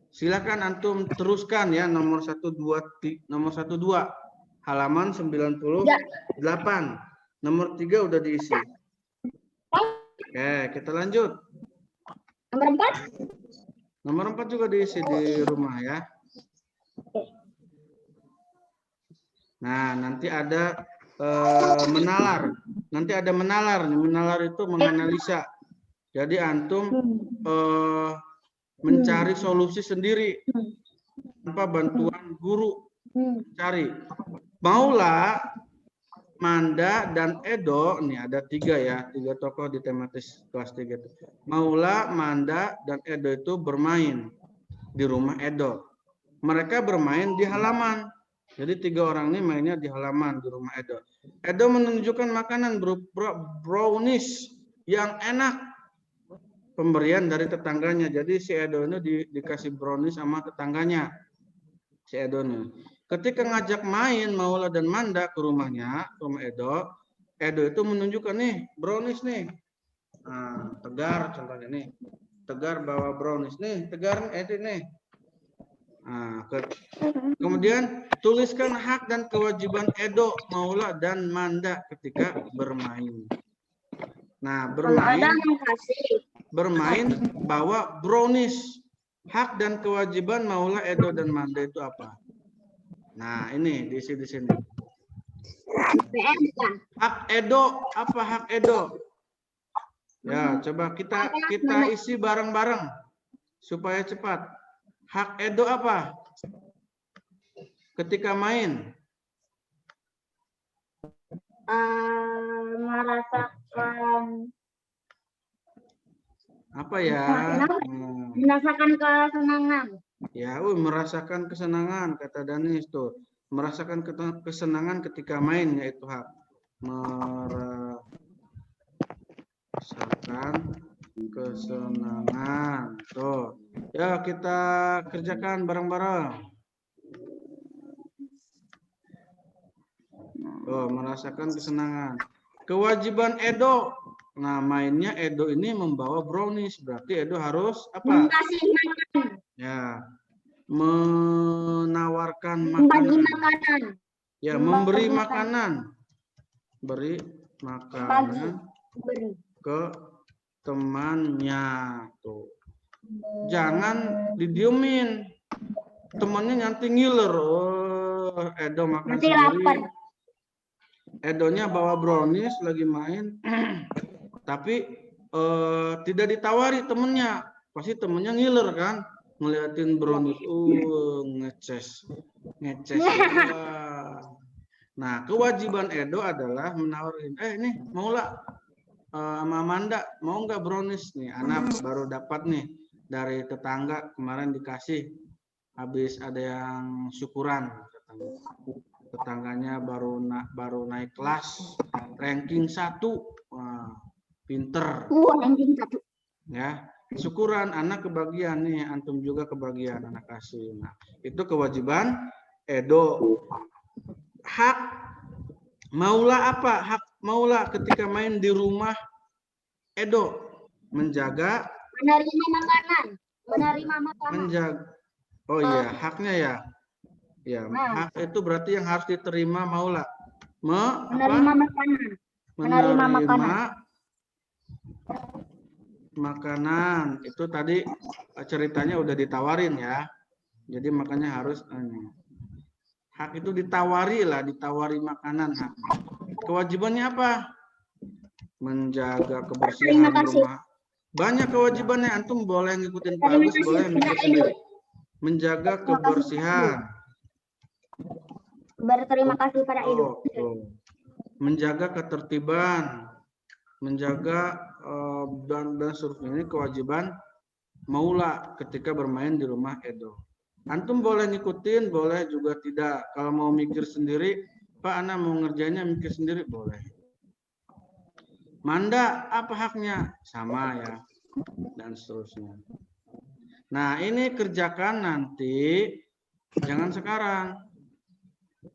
Silakan antum teruskan ya nomor 1 2 halaman 98. Nomor 3 udah diisi. Oke, kita lanjut. Nomor 4? Nomor 4 juga diisi di rumah ya. Nah, nanti ada menalar. Nanti ada menalar. Menalar itu menganalisa. Jadi antum mencari solusi sendiri tanpa bantuan guru. Cari. Maula, Manda, dan Edo, ini ada 3 ya, 3 tokoh di tematis kelas 3 itu. Maula, Manda, dan Edo itu bermain di rumah Edo. Mereka bermain di halaman. Jadi 3 orang ini mainnya di halaman di rumah Edo. Edo menunjukkan makanan brownies yang enak. Pemberian dari tetangganya. Jadi si Edo ini dikasih brownies sama tetangganya. Si Edo ini. Ketika ngajak main Maula dan Manda ke rumahnya, ke rumah Edo, Edo itu menunjukkan nih brownies nih. Nah, Tegar contohnya nih. Tegar bawa brownies nih. Tegar Edo nih. Nah, kemudian tuliskan hak dan kewajiban Edo, Maula, dan Manda ketika bermain. Nah, bermain bawa brownies. Hak dan kewajiban Maula, Edo, dan Manda itu apa? Nah, ini diisi di sini. Hak Edo, apa hak Edo? Ya, coba kita isi bareng-bareng supaya cepat. Hak Edo apa? Ketika main. Merasakan apa ya? Merasakan kesenangan. Ya, merasakan kesenangan kata Danis tuh. merasakan kesenangan ketika main, yaitu hak. Merasakan kesenangan. Tuh. Ya, kita kerjakan bareng-bareng. Oh, merasakan kesenangan. Kewajiban Edo. Nah, mainnya Edo ini membawa brownies. Berarti Edo harus apa? Memberi makan. Ya, menawarkan Membagi makanan. makanan. Ya, Membagi memberi makanan. makanan. Beri makanan Beri. ke temannya. Tuh. Jangan didiemin. Temannya nanti ngiler. Oh, Edo makan Nanti sendiri. lapar. Edonya bawa brownies lagi main, tapi tidak ditawari temennya. Pasti temennya ngiler kan, ngeliatin brownies, ngeces. Nah, kewajiban Edo adalah menawarin, nih maulah sama Amanda, mau nggak brownies nih? Anak baru dapat nih dari tetangga kemarin dikasih, habis ada yang syukuran katanya. Tetangganya baru naik kelas, ranking 1, wah, pinter. Ranking 1. Ya, syukuran anak kebagian nih, antum juga kebagian anak kasih. Nah, itu kewajiban Edo. Hak maula apa? Hak maula ketika main di rumah Edo menjaga, Menerima makanan. Menerima makanan. menjaga. Oh iya, haknya ya. Ya, hak itu berarti yang harus diterima maula. Menerima makanan. Menerima makanan. Makanan. Itu tadi ceritanya udah ditawarin ya. Jadi makanya harus hak itu ditawari lah, ditawari makanan hak. Kewajibannya apa? Menjaga kebersihan rumah. Banyak kewajibannya, antum boleh ngikutin Pak Agus, boleh mikir sendiri. Menjaga kebersihan. Berterima kasih pada Edo. Menjaga ketertiban, menjaga dan seterusnya. Ini kewajiban maula ketika bermain di rumah Edo. Antum boleh ngikutin, boleh juga tidak. Kalau mau mikir sendiri, Pak Ana mau ngerjainnya mikir sendiri, boleh. Manda, apa haknya? Sama ya, dan seterusnya. Nah, ini kerjakan nanti, jangan sekarang.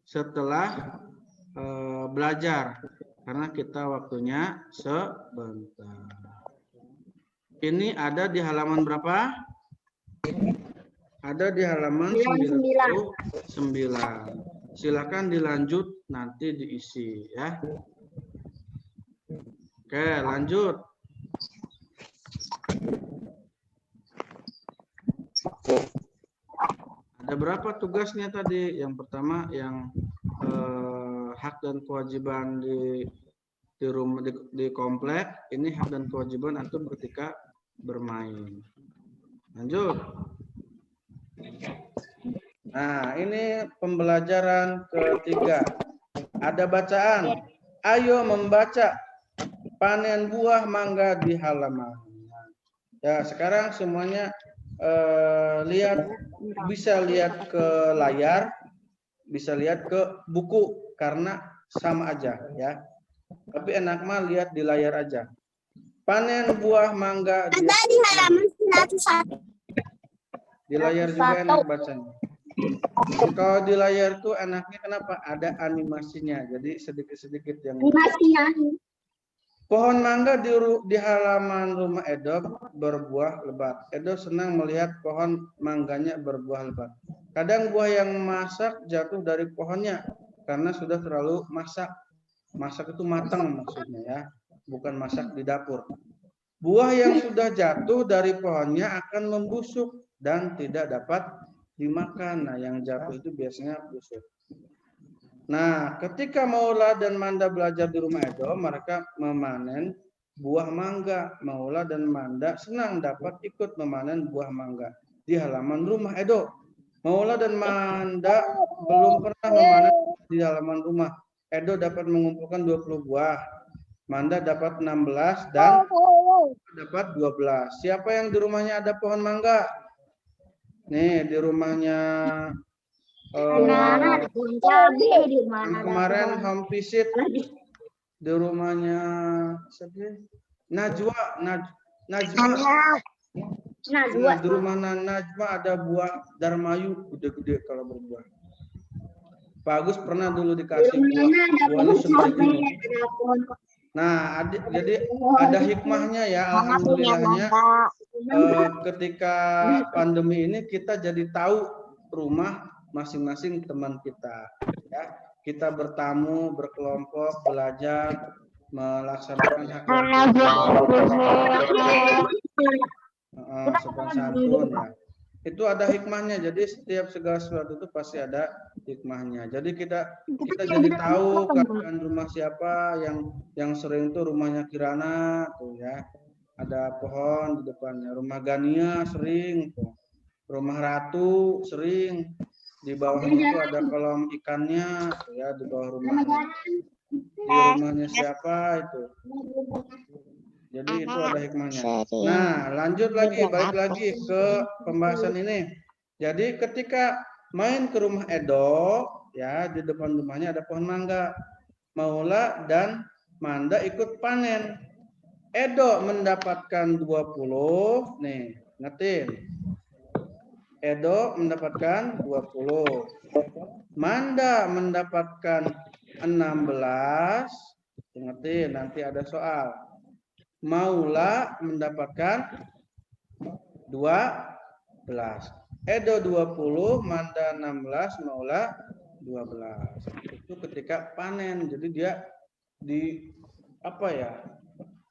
Setelah belajar, karena kita waktunya sebentar. Ini ada di halaman berapa? Ada di halaman 99. Silakan dilanjut, nanti diisi ya. Oke, lanjut. Ada berapa tugasnya tadi? Yang pertama yang hak dan kewajiban di rumah di komplek. Ini hak dan kewajiban antum ketika bermain. Lanjut. Nah, ini pembelajaran ketiga. Ada bacaan. Ayo membaca. Panen buah mangga di halaman. Ya, sekarang semuanya bisa lihat ke layar, bisa lihat ke buku karena sama aja ya. Tapi enak mah lihat di layar aja. Panen buah mangga di halaman 101. Di layar juga enak bacanya. Kalau di layar tuh enaknya kenapa? Ada animasinya. Jadi sedikit-sedikit yang animasinya. Pohon mangga di halaman rumah Edo berbuah lebat. Edo senang melihat pohon mangganya berbuah lebat. Kadang buah yang masak jatuh dari pohonnya karena sudah terlalu masak. Masak itu matang maksudnya ya, bukan masak di dapur. Buah yang sudah jatuh dari pohonnya akan membusuk dan tidak dapat dimakan. Nah, yang jatuh itu biasanya busuk. Nah, ketika Maula dan Manda belajar di rumah Edo, mereka memanen buah mangga. Maula dan Manda senang dapat ikut memanen buah mangga di halaman rumah Edo. Maula dan Manda belum pernah memanen di halaman rumah. Edo dapat mengumpulkan 20 buah. Manda dapat 16 dan dapat 12. Siapa yang di rumahnya ada pohon mangga? Nih, di rumahnya Nah, cabai di mana yang ada kemarin pohon home visit lagi. di rumahnya siapa ya? Najwa, Najwa. Nah, Nah, di rumah Najwa ada buah darmayu gede-gede kalau berbuah. Pak Agus pernah dulu dikasih buah, buahnya segede ini. Nah, jadi ada hikmahnya ya, alhamdulillahnya. Ketika pandemi ini kita jadi tahu rumah masing-masing teman kita. Ya, kita bertamu, berkelompok, belajar, melaksanakan hak dan sopan santun ya. Itu ada hikmahnya. Jadi setiap segala sesuatu itu pasti ada hikmahnya. Jadi kita jadi tahu keadaan rumah siapa yang sering tuh rumahnya Kirana tuh ya. Ada pohon di depannya. Rumah Gania sering tuh. Rumah Ratu sering. Di bawahnya itu ada kolam ikannya tuh ya, di bawah rumahnya. Di rumahnya siapa itu. Jadi itu ada hikmahnya. Nah, lanjut lagi, balik lagi ke pembahasan ini. Jadi ketika main ke rumah Edo, ya di depan rumahnya ada pohon mangga. Maula dan Manda ikut panen. Edo mendapatkan 20, nih, ngetin. Edo mendapatkan 20. Manda mendapatkan 16. Ingetin, nanti ada soal. Maula mendapatkan 12. Edo 20, Manda 16, Maula 12. Itu ketika panen. Jadi dia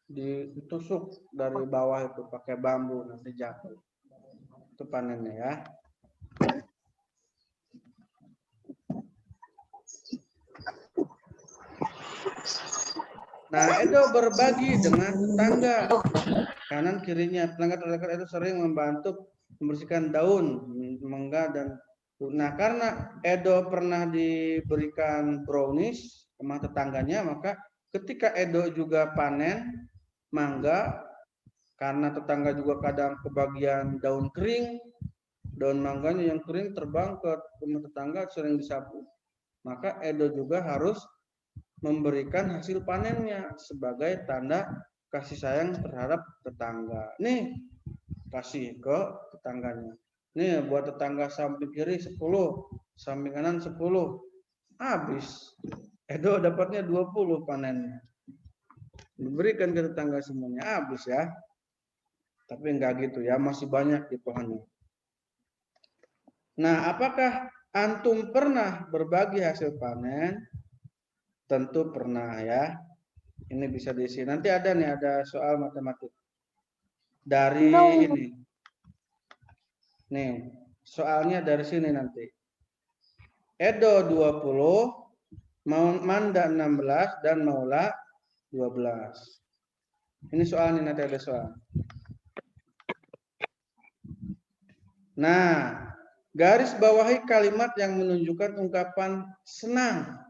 ditusuk dari bawah itu pakai bambu nanti jatuh. Itu panennya ya. Nah, Edo berbagi dengan tetangga kanan kirinya. Tetangga terdekat itu sering membantu membersihkan daun, mangga dan nah karena Edo pernah diberikan brownies sama tetangganya, maka ketika Edo juga panen mangga, karena tetangga juga kadang kebagian daun kering, daun mangganya yang kering terbang ke rumah tetangga sering disapu, maka Edo juga harus memberikan hasil panennya sebagai tanda kasih sayang terhadap tetangga. Nih, kasih ke tetangganya. Nih, buat tetangga samping kiri 10, samping kanan 10. Habis. Edo dapatnya 20 panennya. Diberikan ke tetangga semuanya, habis ya. Tapi enggak gitu ya, masih banyak di pohonnya. Nah, apakah antum pernah berbagi hasil panen? Tentu pernah ya. Ini bisa diisi. Nanti ada nih, ada soal matematik. Dari ini. Nih, soalnya dari sini nanti. Edo 20, Manda 16, dan Maula 12. Ini soal nih, nanti ada soal. Nah, garis bawahi kalimat yang menunjukkan ungkapan senang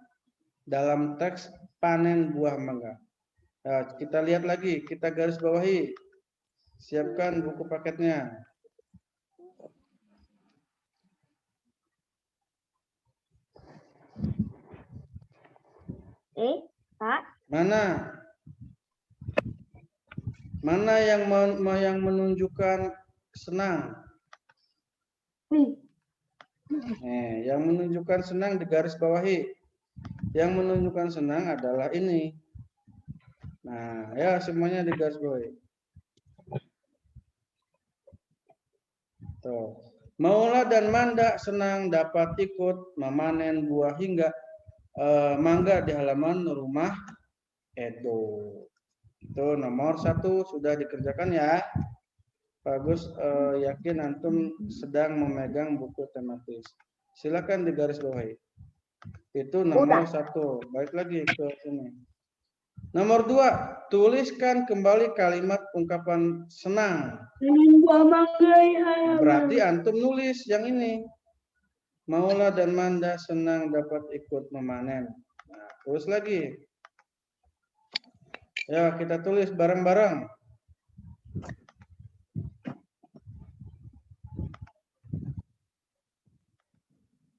dalam teks panen buah mangga. Nah, kita lihat lagi, kita garis bawahi. Siapkan buku paketnya. Pak. Mana yang menunjukkan senang? Yang menunjukkan senang di garis bawahi. Yang menunjukkan senang adalah ini. Nah, ya semuanya di garis bawahi. Tuh. Maula dan Manda senang dapat ikut memanen buah hingga mangga di halaman rumah Edo. Itu nomor 1 sudah dikerjakan ya. Bagus, yakin antum sedang memegang buku tematis. Silakan di garis bawahi. Itu nomor 1. Baik lagi ke ini. Nomor 2, tuliskan kembali kalimat ungkapan senang. Berarti antum nulis yang ini. Maula dan Manda senang dapat ikut memanen. Nah, terus lagi. Ya, kita tulis bareng-bareng.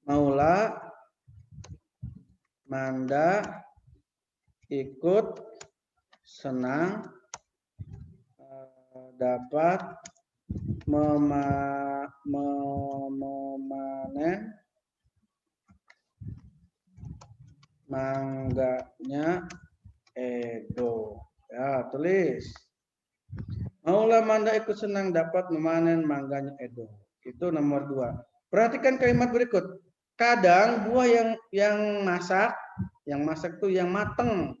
Maula Manda ikut senang dapat memanen mangganya Edo. Ya, tulis. Maulah Manda ikut senang dapat memanen mangganya Edo. Itu nomor 2. Perhatikan kalimat berikut. Kadang buah yang masak itu yang matang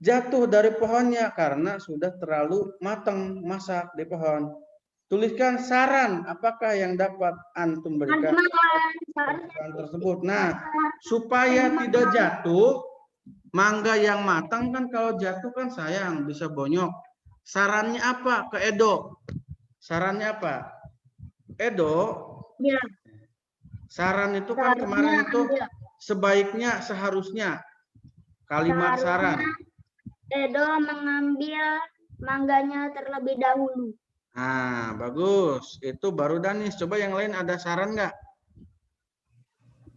jatuh dari pohonnya karena sudah terlalu matang masak di pohon. Tuliskan saran apakah yang dapat antum berikan saran tersebut. Nah, supaya tidak jatuh, mangga yang matang kan kalau jatuh kan sayang, bisa bonyok. Sarannya apa ke Edo? Sarannya apa? Edo, Ya, saran itu kan kemarin itu sebaiknya, seharusnya. Kalimat saran. Edo mengambil mangganya terlebih dahulu. Nah, bagus. Itu baru Danis. Coba yang lain ada saran nggak?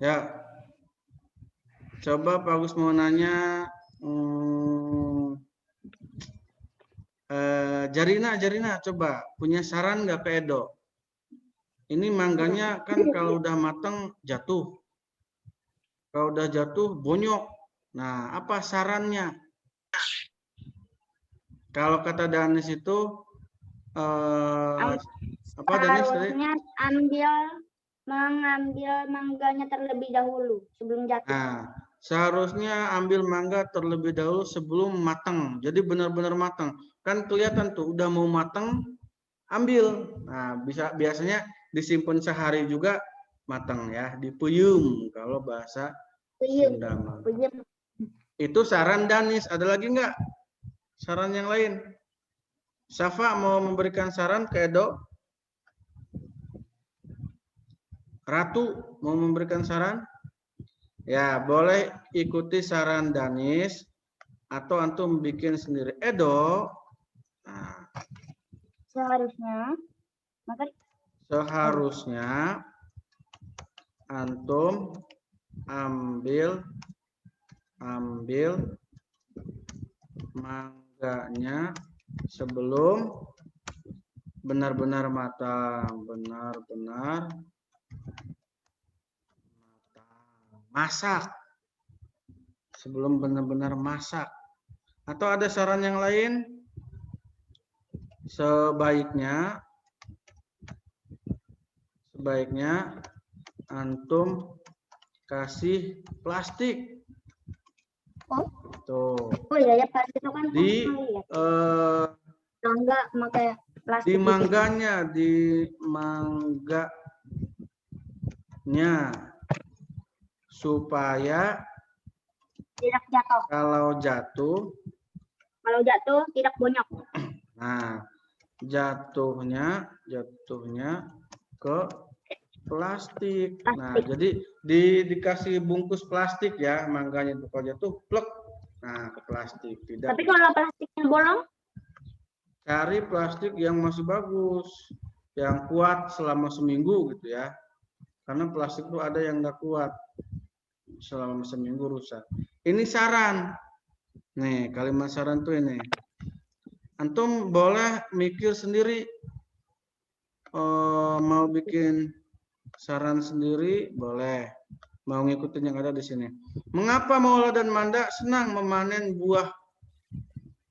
Ya. Coba Pak Agus mau nanya. Jarina, coba punya saran nggak ke Edo? Ini mangganya kan kalau udah matang jatuh. Kalau udah jatuh bonyok. Nah, apa sarannya? Kalau kata Danis itu apa Danis tadi? Mengambil mangganya terlebih dahulu sebelum jatuh. Nah, seharusnya ambil mangga terlebih dahulu sebelum matang. Jadi benar-benar matang. Kan kelihatan tuh udah mau matang, ambil. Nah, biasanya disimpan sehari juga matang ya, dipuyum kalau bahasa Sunda. Itu saran Danis. Ada lagi nggak? Saran yang lain? Safa mau memberikan saran ke Edo? Ratu mau memberikan saran? Ya, boleh ikuti saran Danis atau antum bikin sendiri. Edo, nah, seharusnya antum ambil mangganya sebelum benar-benar matang, masak. Sebelum benar-benar masak. Atau ada saran yang lain? Sebaiknya antum kasih plastik. Tuh. Oh iya ya, plastik itu kan Di mangga pakai plastik. Di mangganya supaya tidak jatuh. Kalau jatuh tidak bonyok. Nah, jatuhnya ke plastik. Nah, jadi dikasih bungkus plastik ya, mangganya itu kalau jatuh plek. Nah, ke plastik. Tidak. Tapi kalau plastiknya bolong? Cari plastik yang masih bagus, yang kuat selama seminggu gitu ya. Karena plastik itu ada yang nggak kuat, selama seminggu rusak. Ini saran. Nih, kalimat saran tuh ini. Antum boleh mikir sendiri. Mau bikin saran sendiri boleh. Mau ngikutin yang ada di sini. Mengapa Maula dan Manda senang memanen buah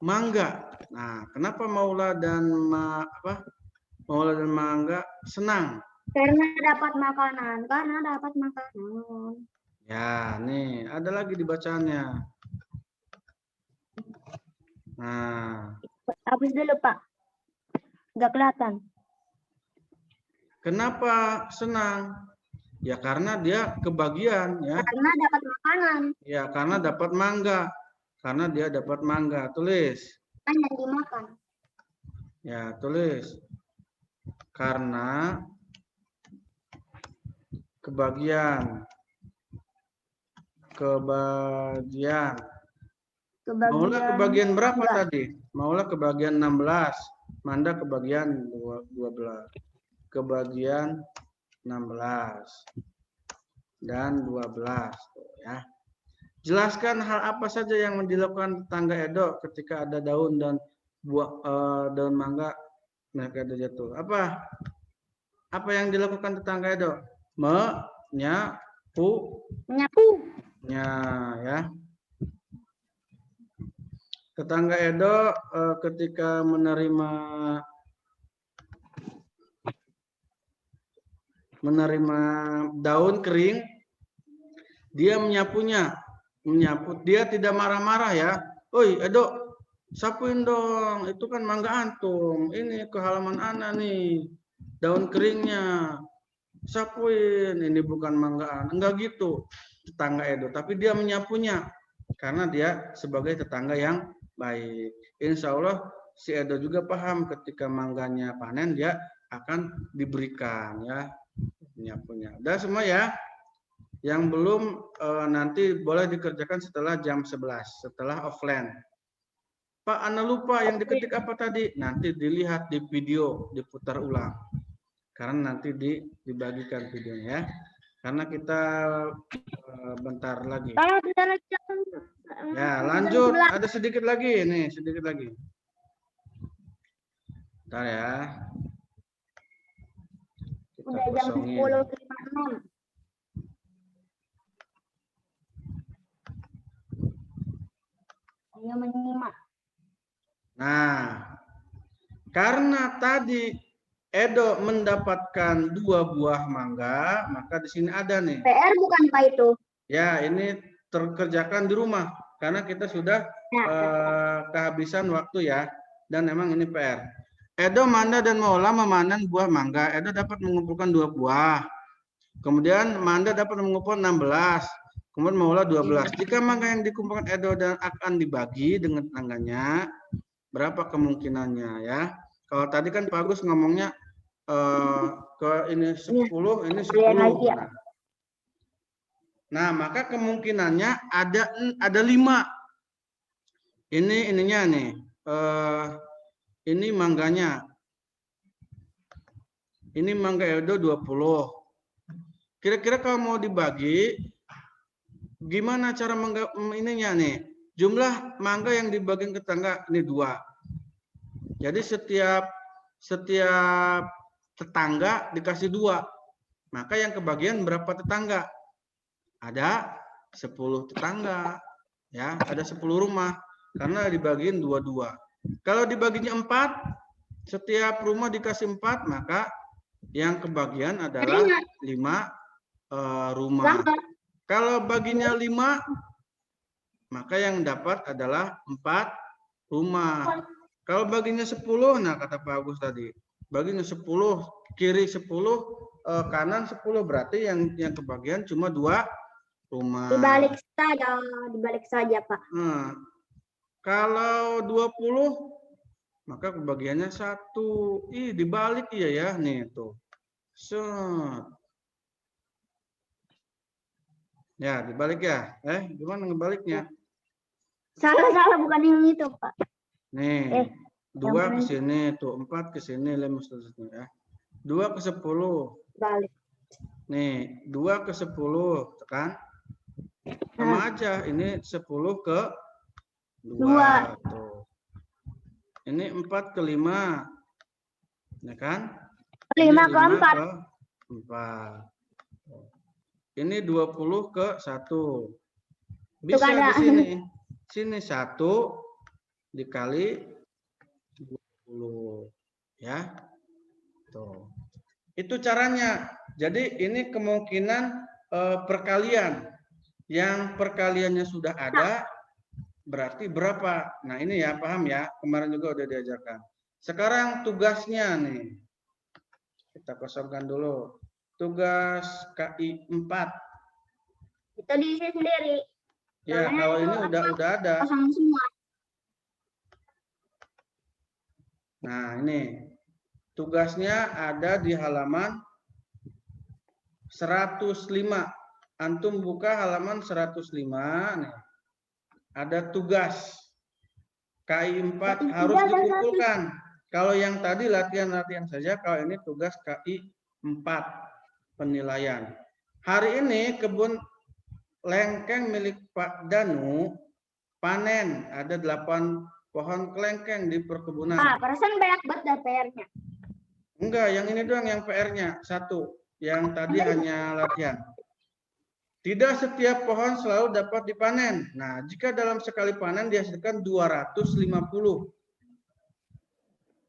mangga? Nah, kenapa Maula dan Mangga senang? Karena dapat makanan. Ya, nih ada lagi di bacaannya. Nah, habis dulu Pak. Nggak kelihatan. Kenapa senang? Ya karena dia kebagian ya. Karena dapat makanan. Ya karena dapat mangga. Karena dia dapat mangga. Tulis. Kan yang dimakan. Ya, tulis. Karena kebagian. Maula kebagian berapa tadi? Maula kebagian 16. Manda kebagian 12. Kebagian 16 dan 12 ya. Jelaskan hal apa saja yang dilakukan tetangga Edo ketika ada daun dan buah daun mangga mereka Edo jatuh. Apa yang dilakukan tetangga Edo? Menyapunya, ya. Tetangga Edo ketika menerima daun kering, dia menyapunya. Dia tidak marah-marah ya. Oi, Edo, sapuin dong. Itu kan mangga antum. Ini ke halaman ana nih. Daun keringnya. Sapuin. Ini bukan manggaan. Enggak gitu tetangga Edo. Tapi dia menyapunya. Karena dia sebagai tetangga yang baik. Insya Allah si Edo juga paham ketika mangganya panen dia akan diberikan ya. Menyapunya. Udah semua ya. Yang belum nanti boleh dikerjakan setelah jam 11, setelah offline. Pak, Ana lupa yang diketik apa tadi? Nanti dilihat di video, diputar ulang. Karena nanti dibagikan videonya ya. Karena kita bentar lagi. Ya, lanjut. Ada sedikit lagi nih, sedikit lagi. Bentar ya. Kita Udah jam kosongin. 10.56. Ayo menyimak. Nah, karena tadi Edo mendapatkan 2 buah mangga, maka di sini ada nih. PR bukan Pak itu? Ya, ini terkerjakan di rumah karena kita sudah kehabisan waktu ya, dan memang ini PR. Edo, Manda, dan Maula memanen buah mangga. Edo dapat mengumpulkan 2 buah. Kemudian Manda dapat mengumpulkan 16. Kemudian Maula 12. Jika mangga yang dikumpulkan Edo dan akan dibagi dengan tetangganya, berapa kemungkinannya ya? Kalau tadi kan Pak Agus ngomongnya ke ini 10, ini 10. Nah, maka kemungkinannya ada 5. Ininya nih. Ini mangganya. Ini mangga Edo 20. Kira-kira kalau mau dibagi, gimana cara ininya nih? Jumlah mangga yang dibagi ke tetangga ini 2. Jadi setiap tetangga dikasih 2. Maka yang kebagian berapa tetangga? Ada 10 tetangga. Ya, ada 10 rumah. Karena dibagiin 2-2. Kalau dibaginya 4, setiap rumah dikasih 4, maka yang kebagian adalah 5 rumah. Kalau baginya 5, maka yang dapat adalah 4 rumah. Kalau baginya 10, nah kata Pak Agus tadi, baginya 10, kiri 10, kanan 10, berarti yang kebagian cuma 2 rumah. Dibalik saja Pak. Nah, kalau 20, maka kebagiannya 1. Dibalik iya ya, nih tuh. Set. Ya, dibalik ya. Gimana ngebaliknya? Salah bukan yang itu, Pak. Nih, 2 ke sini, tuh 4 ke sini, 5 seterusnya ya. 2 ke 10. Balik. Nih, 2 ke 10, tekan. Sama aja, ini 10 ke 2. Tuh. Ini 4 ke 5. Ya kan? 5 ke 4. Ini 20 ke 1. Bisa di sini. Sini 1 dikali 20. Ya. Tuh. Itu caranya. Jadi ini kemungkinan perkalian. Yang perkaliannya sudah ada, berarti berapa? Nah ini ya, paham ya? Kemarin juga udah diajarkan. Sekarang tugasnya nih. Kita kosongkan dulu. Tugas KI 4. Itu diisi sendiri. Ya, kalau ini udah ada. Kosong semua. Nah, ini. Tugasnya ada di halaman 105. Antum buka halaman 105. Nih. Ada tugas. KI 4 harus dikumpulkan. Kalau yang tadi latihan-latihan saja, kalau ini tugas KI 4. Penilaian. Hari ini kebun lengkeng milik Pak Danu panen, ada 8 pohon kelengkeng di perkebunan. Pak, perasaan banyak banget dah PR-nya. Enggak, yang ini doang yang PR-nya 1. Yang tadi hanya latihan. Tidak setiap pohon selalu dapat dipanen. Nah, jika dalam sekali panen dihasilkan 250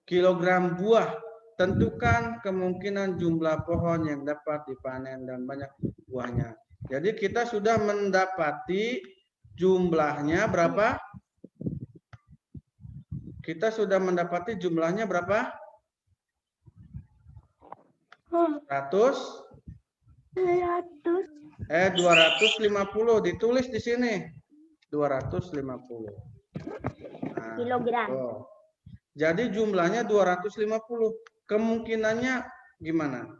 kilogram buah, tentukan kemungkinan jumlah pohon yang dapat dipanen dan banyak buahnya. Jadi kita sudah mendapati jumlahnya berapa? Kita sudah mendapati jumlahnya berapa? 250 ditulis di sini. 250. Nah, Kilogram. oh. Jadi jumlahnya 250. Kemungkinannya gimana?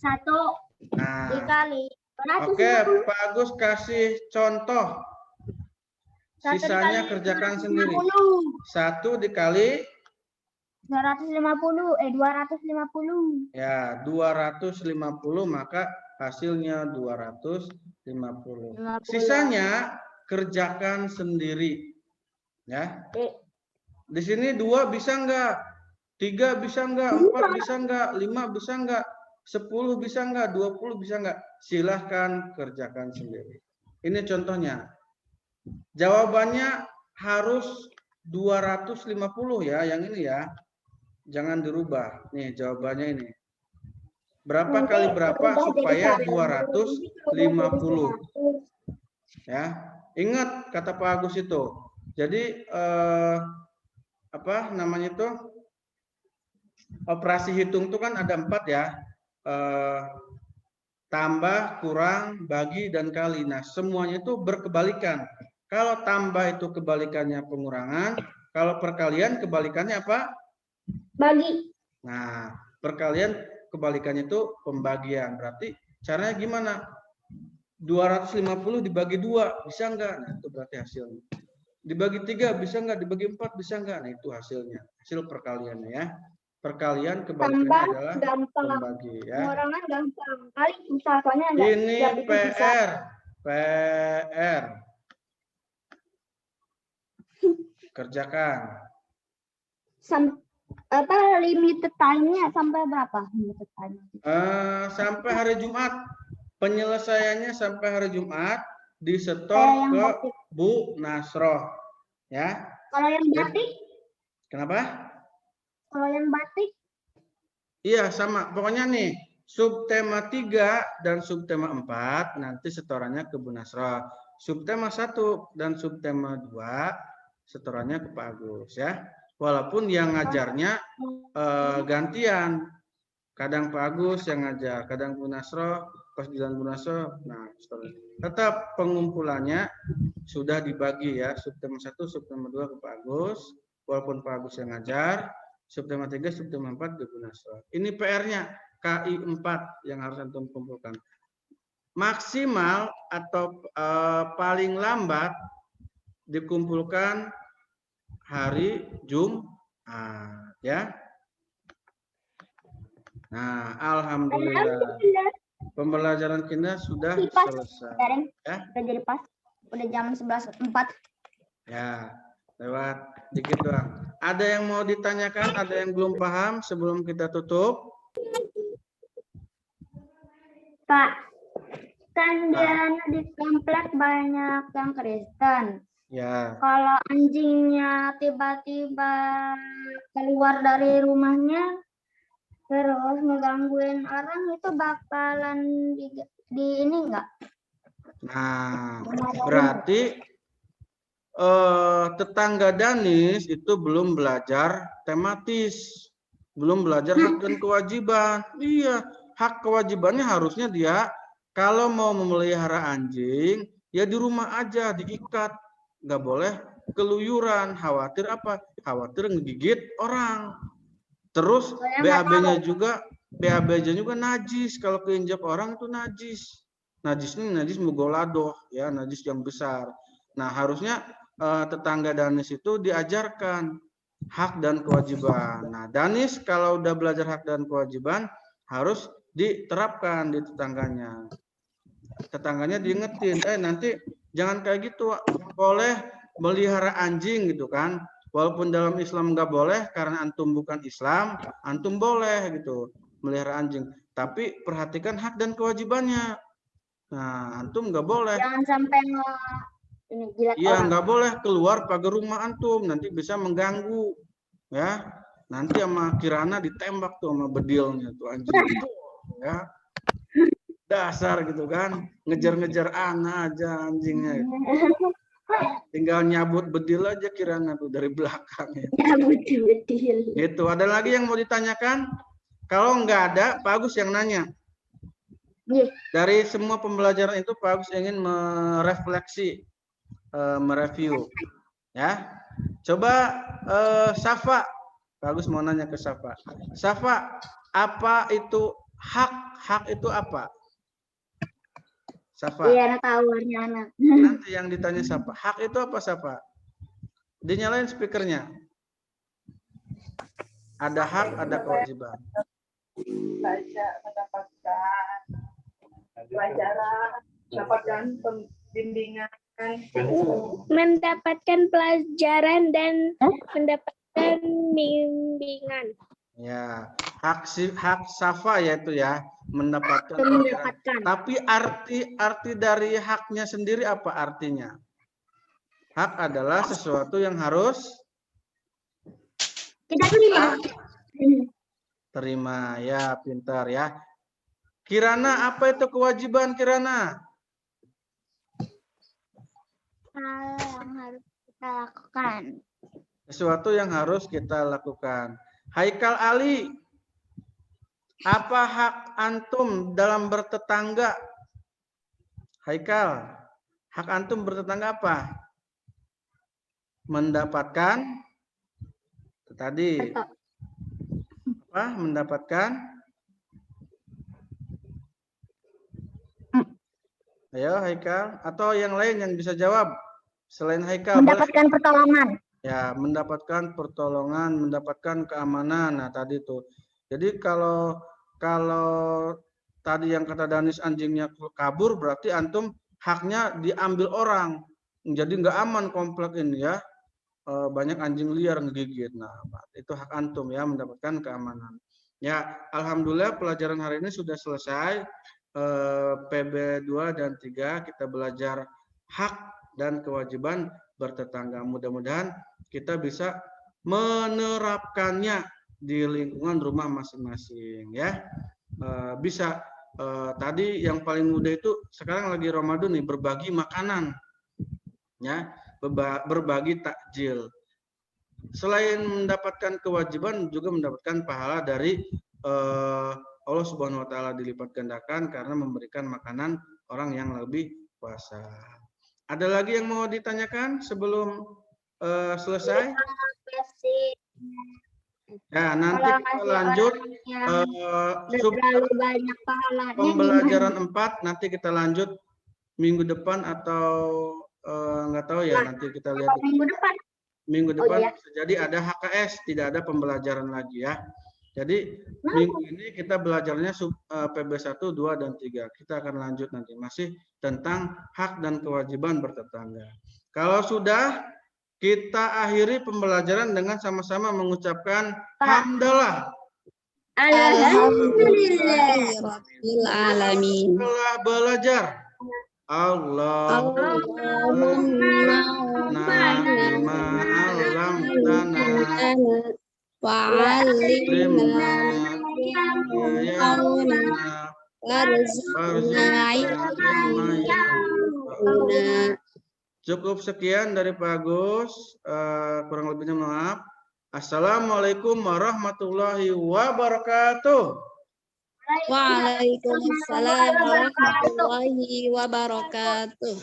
1 Nah, dikali oke, 250. Pak Agus kasih contoh. 1 Sisanya dikali kerjakan sendiri. 250. 1 dikali 250. ya 250, maka hasilnya 250. 50. Sisanya kerjakan sendiri. Ya. Eh, Di sini 2 bisa enggak? 3 bisa enggak? 4 bisa enggak? 5 bisa enggak? 10 bisa enggak? 20 bisa enggak? Silahkan kerjakan sendiri. Ini contohnya. Jawabannya harus 250 ya, yang ini ya. Jangan dirubah. Nih jawabannya ini. Berapa kali berapa supaya 250? Ya. Ingat kata Pak Agus itu. Jadi apa namanya itu? Operasi hitung itu kan ada 4 ya. Tambah, kurang, bagi, dan kali. Nah, semuanya itu berkebalikan. Kalau tambah itu kebalikannya pengurangan, kalau perkalian kebalikannya apa? Bagi. Nah, perkalian kebalikannya itu pembagian. Berarti caranya gimana? 250 dibagi 2, bisa enggak? Nah, itu berarti hasilnya. Dibagi 3, bisa enggak? Dibagi 4, bisa enggak? Nah, itu hasilnya. Hasil perkaliannya ya. Perkalian kebalikannya Tambah adalah gampang. pembagi ya. Pengurangan gampang. Kali susah, soalnya Ini itu bisa. PR. Kerjakan. Limited time-nya sampai berapa? Limited time. Sampai hari Jumat. Penyelesaiannya sampai hari Jumat disetor yang ke batik. Bu Nasroh. Ya. Kalau yang batik? Kenapa? Kalau yang batik? Iya, sama. Pokoknya nih, subtema 3 dan subtema 4 nanti setorannya ke Bu Nasroh. Subtema 1 dan subtema 2 setorannya ke Pak Agus ya. Walaupun yang ngajarnya gantian. Kadang Pak Agus yang ngajar, kadang Bu Nasroh, pas jalan Bu Nasroh. Nah, tetap pengumpulannya sudah dibagi ya. Subtema 1, subtema 2 ke Pak Agus. Walaupun Pak Agus yang ngajar, subtema 3, subtema 4 ke Bu Nasroh. Ini PR-nya KI 4 yang harus antum kumpulkan. Maksimal atau paling lambat dikumpulkan hari Jumat ya. Nah, alhamdulillah pembelajaran kita sudah selesai. Ya. Udah jadi pas. Udah jam 11.04. Ya, lewat dikit doang. Ada yang mau ditanyakan? Ada yang belum paham sebelum kita tutup? Pak, kan di komplek banyak yang Kristen. Ya. Kalau anjingnya tiba-tiba keluar dari rumahnya terus ngegangguin orang, itu bakalan di ini enggak? Nah, berarti tetangga Danis itu belum belajar tematis, belum belajar hak dan kewajiban. Iya, hak kewajibannya harusnya dia kalau mau memelihara anjing ya di rumah aja diikat, nggak boleh keluyuran. Khawatir apa? Khawatir ngegigit orang. Terus BAB-nya juga najis. Kalau keinjak orang itu najis. Najisnya najis mugoladoh ya, najis yang besar. Nah, harusnya tetangga Danis itu diajarkan hak dan kewajiban. Nah, Danis kalau udah belajar hak dan kewajiban harus diterapkan di tetangganya. tetangganya diingetin, nanti jangan kayak gitu, boleh melihara anjing gitu kan. Walaupun dalam Islam nggak boleh karena antum bukan Islam, antum boleh gitu melihara anjing. Tapi perhatikan hak dan kewajibannya. Nah, antum nggak boleh. Jangan sampai ini jilat Iya, orang. nggak boleh keluar pagar rumah antum, nanti bisa mengganggu. Ya, nanti sama Kirana ditembak tuh sama bedilnya tuh anjing. Ya, dasar gitu kan, ngejar-ngejar anak aja anjingnya. Tinggal nyabut bedil aja Kirana tuh dari belakang. Ya. Ya betul. Gitu. Ada lagi yang mau ditanyakan? Kalau nggak ada, Pak Agus yang nanya. Iya. Dari semua pembelajaran itu, Pak Agus ingin merefleksi, mereview. Ya, coba Safa. Pak Agus mau nanya ke Safa. Safa, apa itu hak? Hak itu apa? Safa. Iya, anak tahu anak. Nanti yang ditanya Safa. Hak itu apa, Safa? Dinyalain speakernya. Ada hak, ada kewajiban. Baca, mendapatkan pelajaran, mendapatkan pembimbingan, mendapatkan pelajaran dan mendapatkan bimbingan. Ya, hak Safa yaitu ya mendapatkan. Tapi arti dari haknya sendiri apa artinya? Hak adalah sesuatu yang harus Kita terima. Terima, ya pintar ya. Kirana, apa itu kewajiban Kirana? Hal yang harus kita lakukan. Sesuatu yang harus kita lakukan. Haikal Ali, apa hak antum dalam bertetangga? Haikal, hak antum bertetangga apa? Mendapatkan tadi apa? Mendapatkan ayo Haikal atau yang lain yang bisa jawab selain Haikal. Mendapatkan pertolongan. Ya, mendapatkan pertolongan, mendapatkan keamanan. Nah, tadi tuh. Jadi kalau tadi yang kata Danis anjingnya kabur, berarti antum haknya diambil orang. Jadi nggak aman komplek ini ya. Banyak anjing liar ngegigit. Nah, itu hak antum ya, mendapatkan keamanan. Ya, alhamdulillah pelajaran hari ini sudah selesai. PB 2 dan 3 kita belajar hak dan kewajiban bertetangga. Mudah-mudahan kita bisa menerapkannya di lingkungan rumah masing-masing ya. Bisa tadi yang paling mudah itu sekarang lagi Ramadan nih, berbagi makanan ya, berbagi takjil. Selain mendapatkan kewajiban juga mendapatkan pahala dari Allah Subhanahu wa taala dilipat gandakan karena memberikan makanan orang yang lebih puasa. Ada lagi yang mau ditanyakan sebelum selesai? Ya, nanti kita lanjut banyak pahalanya. Pembelajaran 4 nanti kita lanjut minggu depan atau nggak tahu ya, nanti kita lihat. Minggu depan bisa jadi ada HKS, tidak ada pembelajaran lagi ya. Jadi minggu ini kita belajarnya PB 1, 2, dan 3. Kita akan lanjut nanti masih tentang hak dan kewajiban bertetangga. Kalau sudah, kita akhiri pembelajaran dengan sama-sama mengucapkan hamdalah. Alhamdulillahirrahmanirrahim. Telah belajar. Allahumma bima alamtana wa'allimna Cukup sekian dari Pak Agus, kurang lebihnya maaf. Assalamualaikum warahmatullahi wabarakatuh. Waalaikumsalam warahmatullahi wabarakatuh.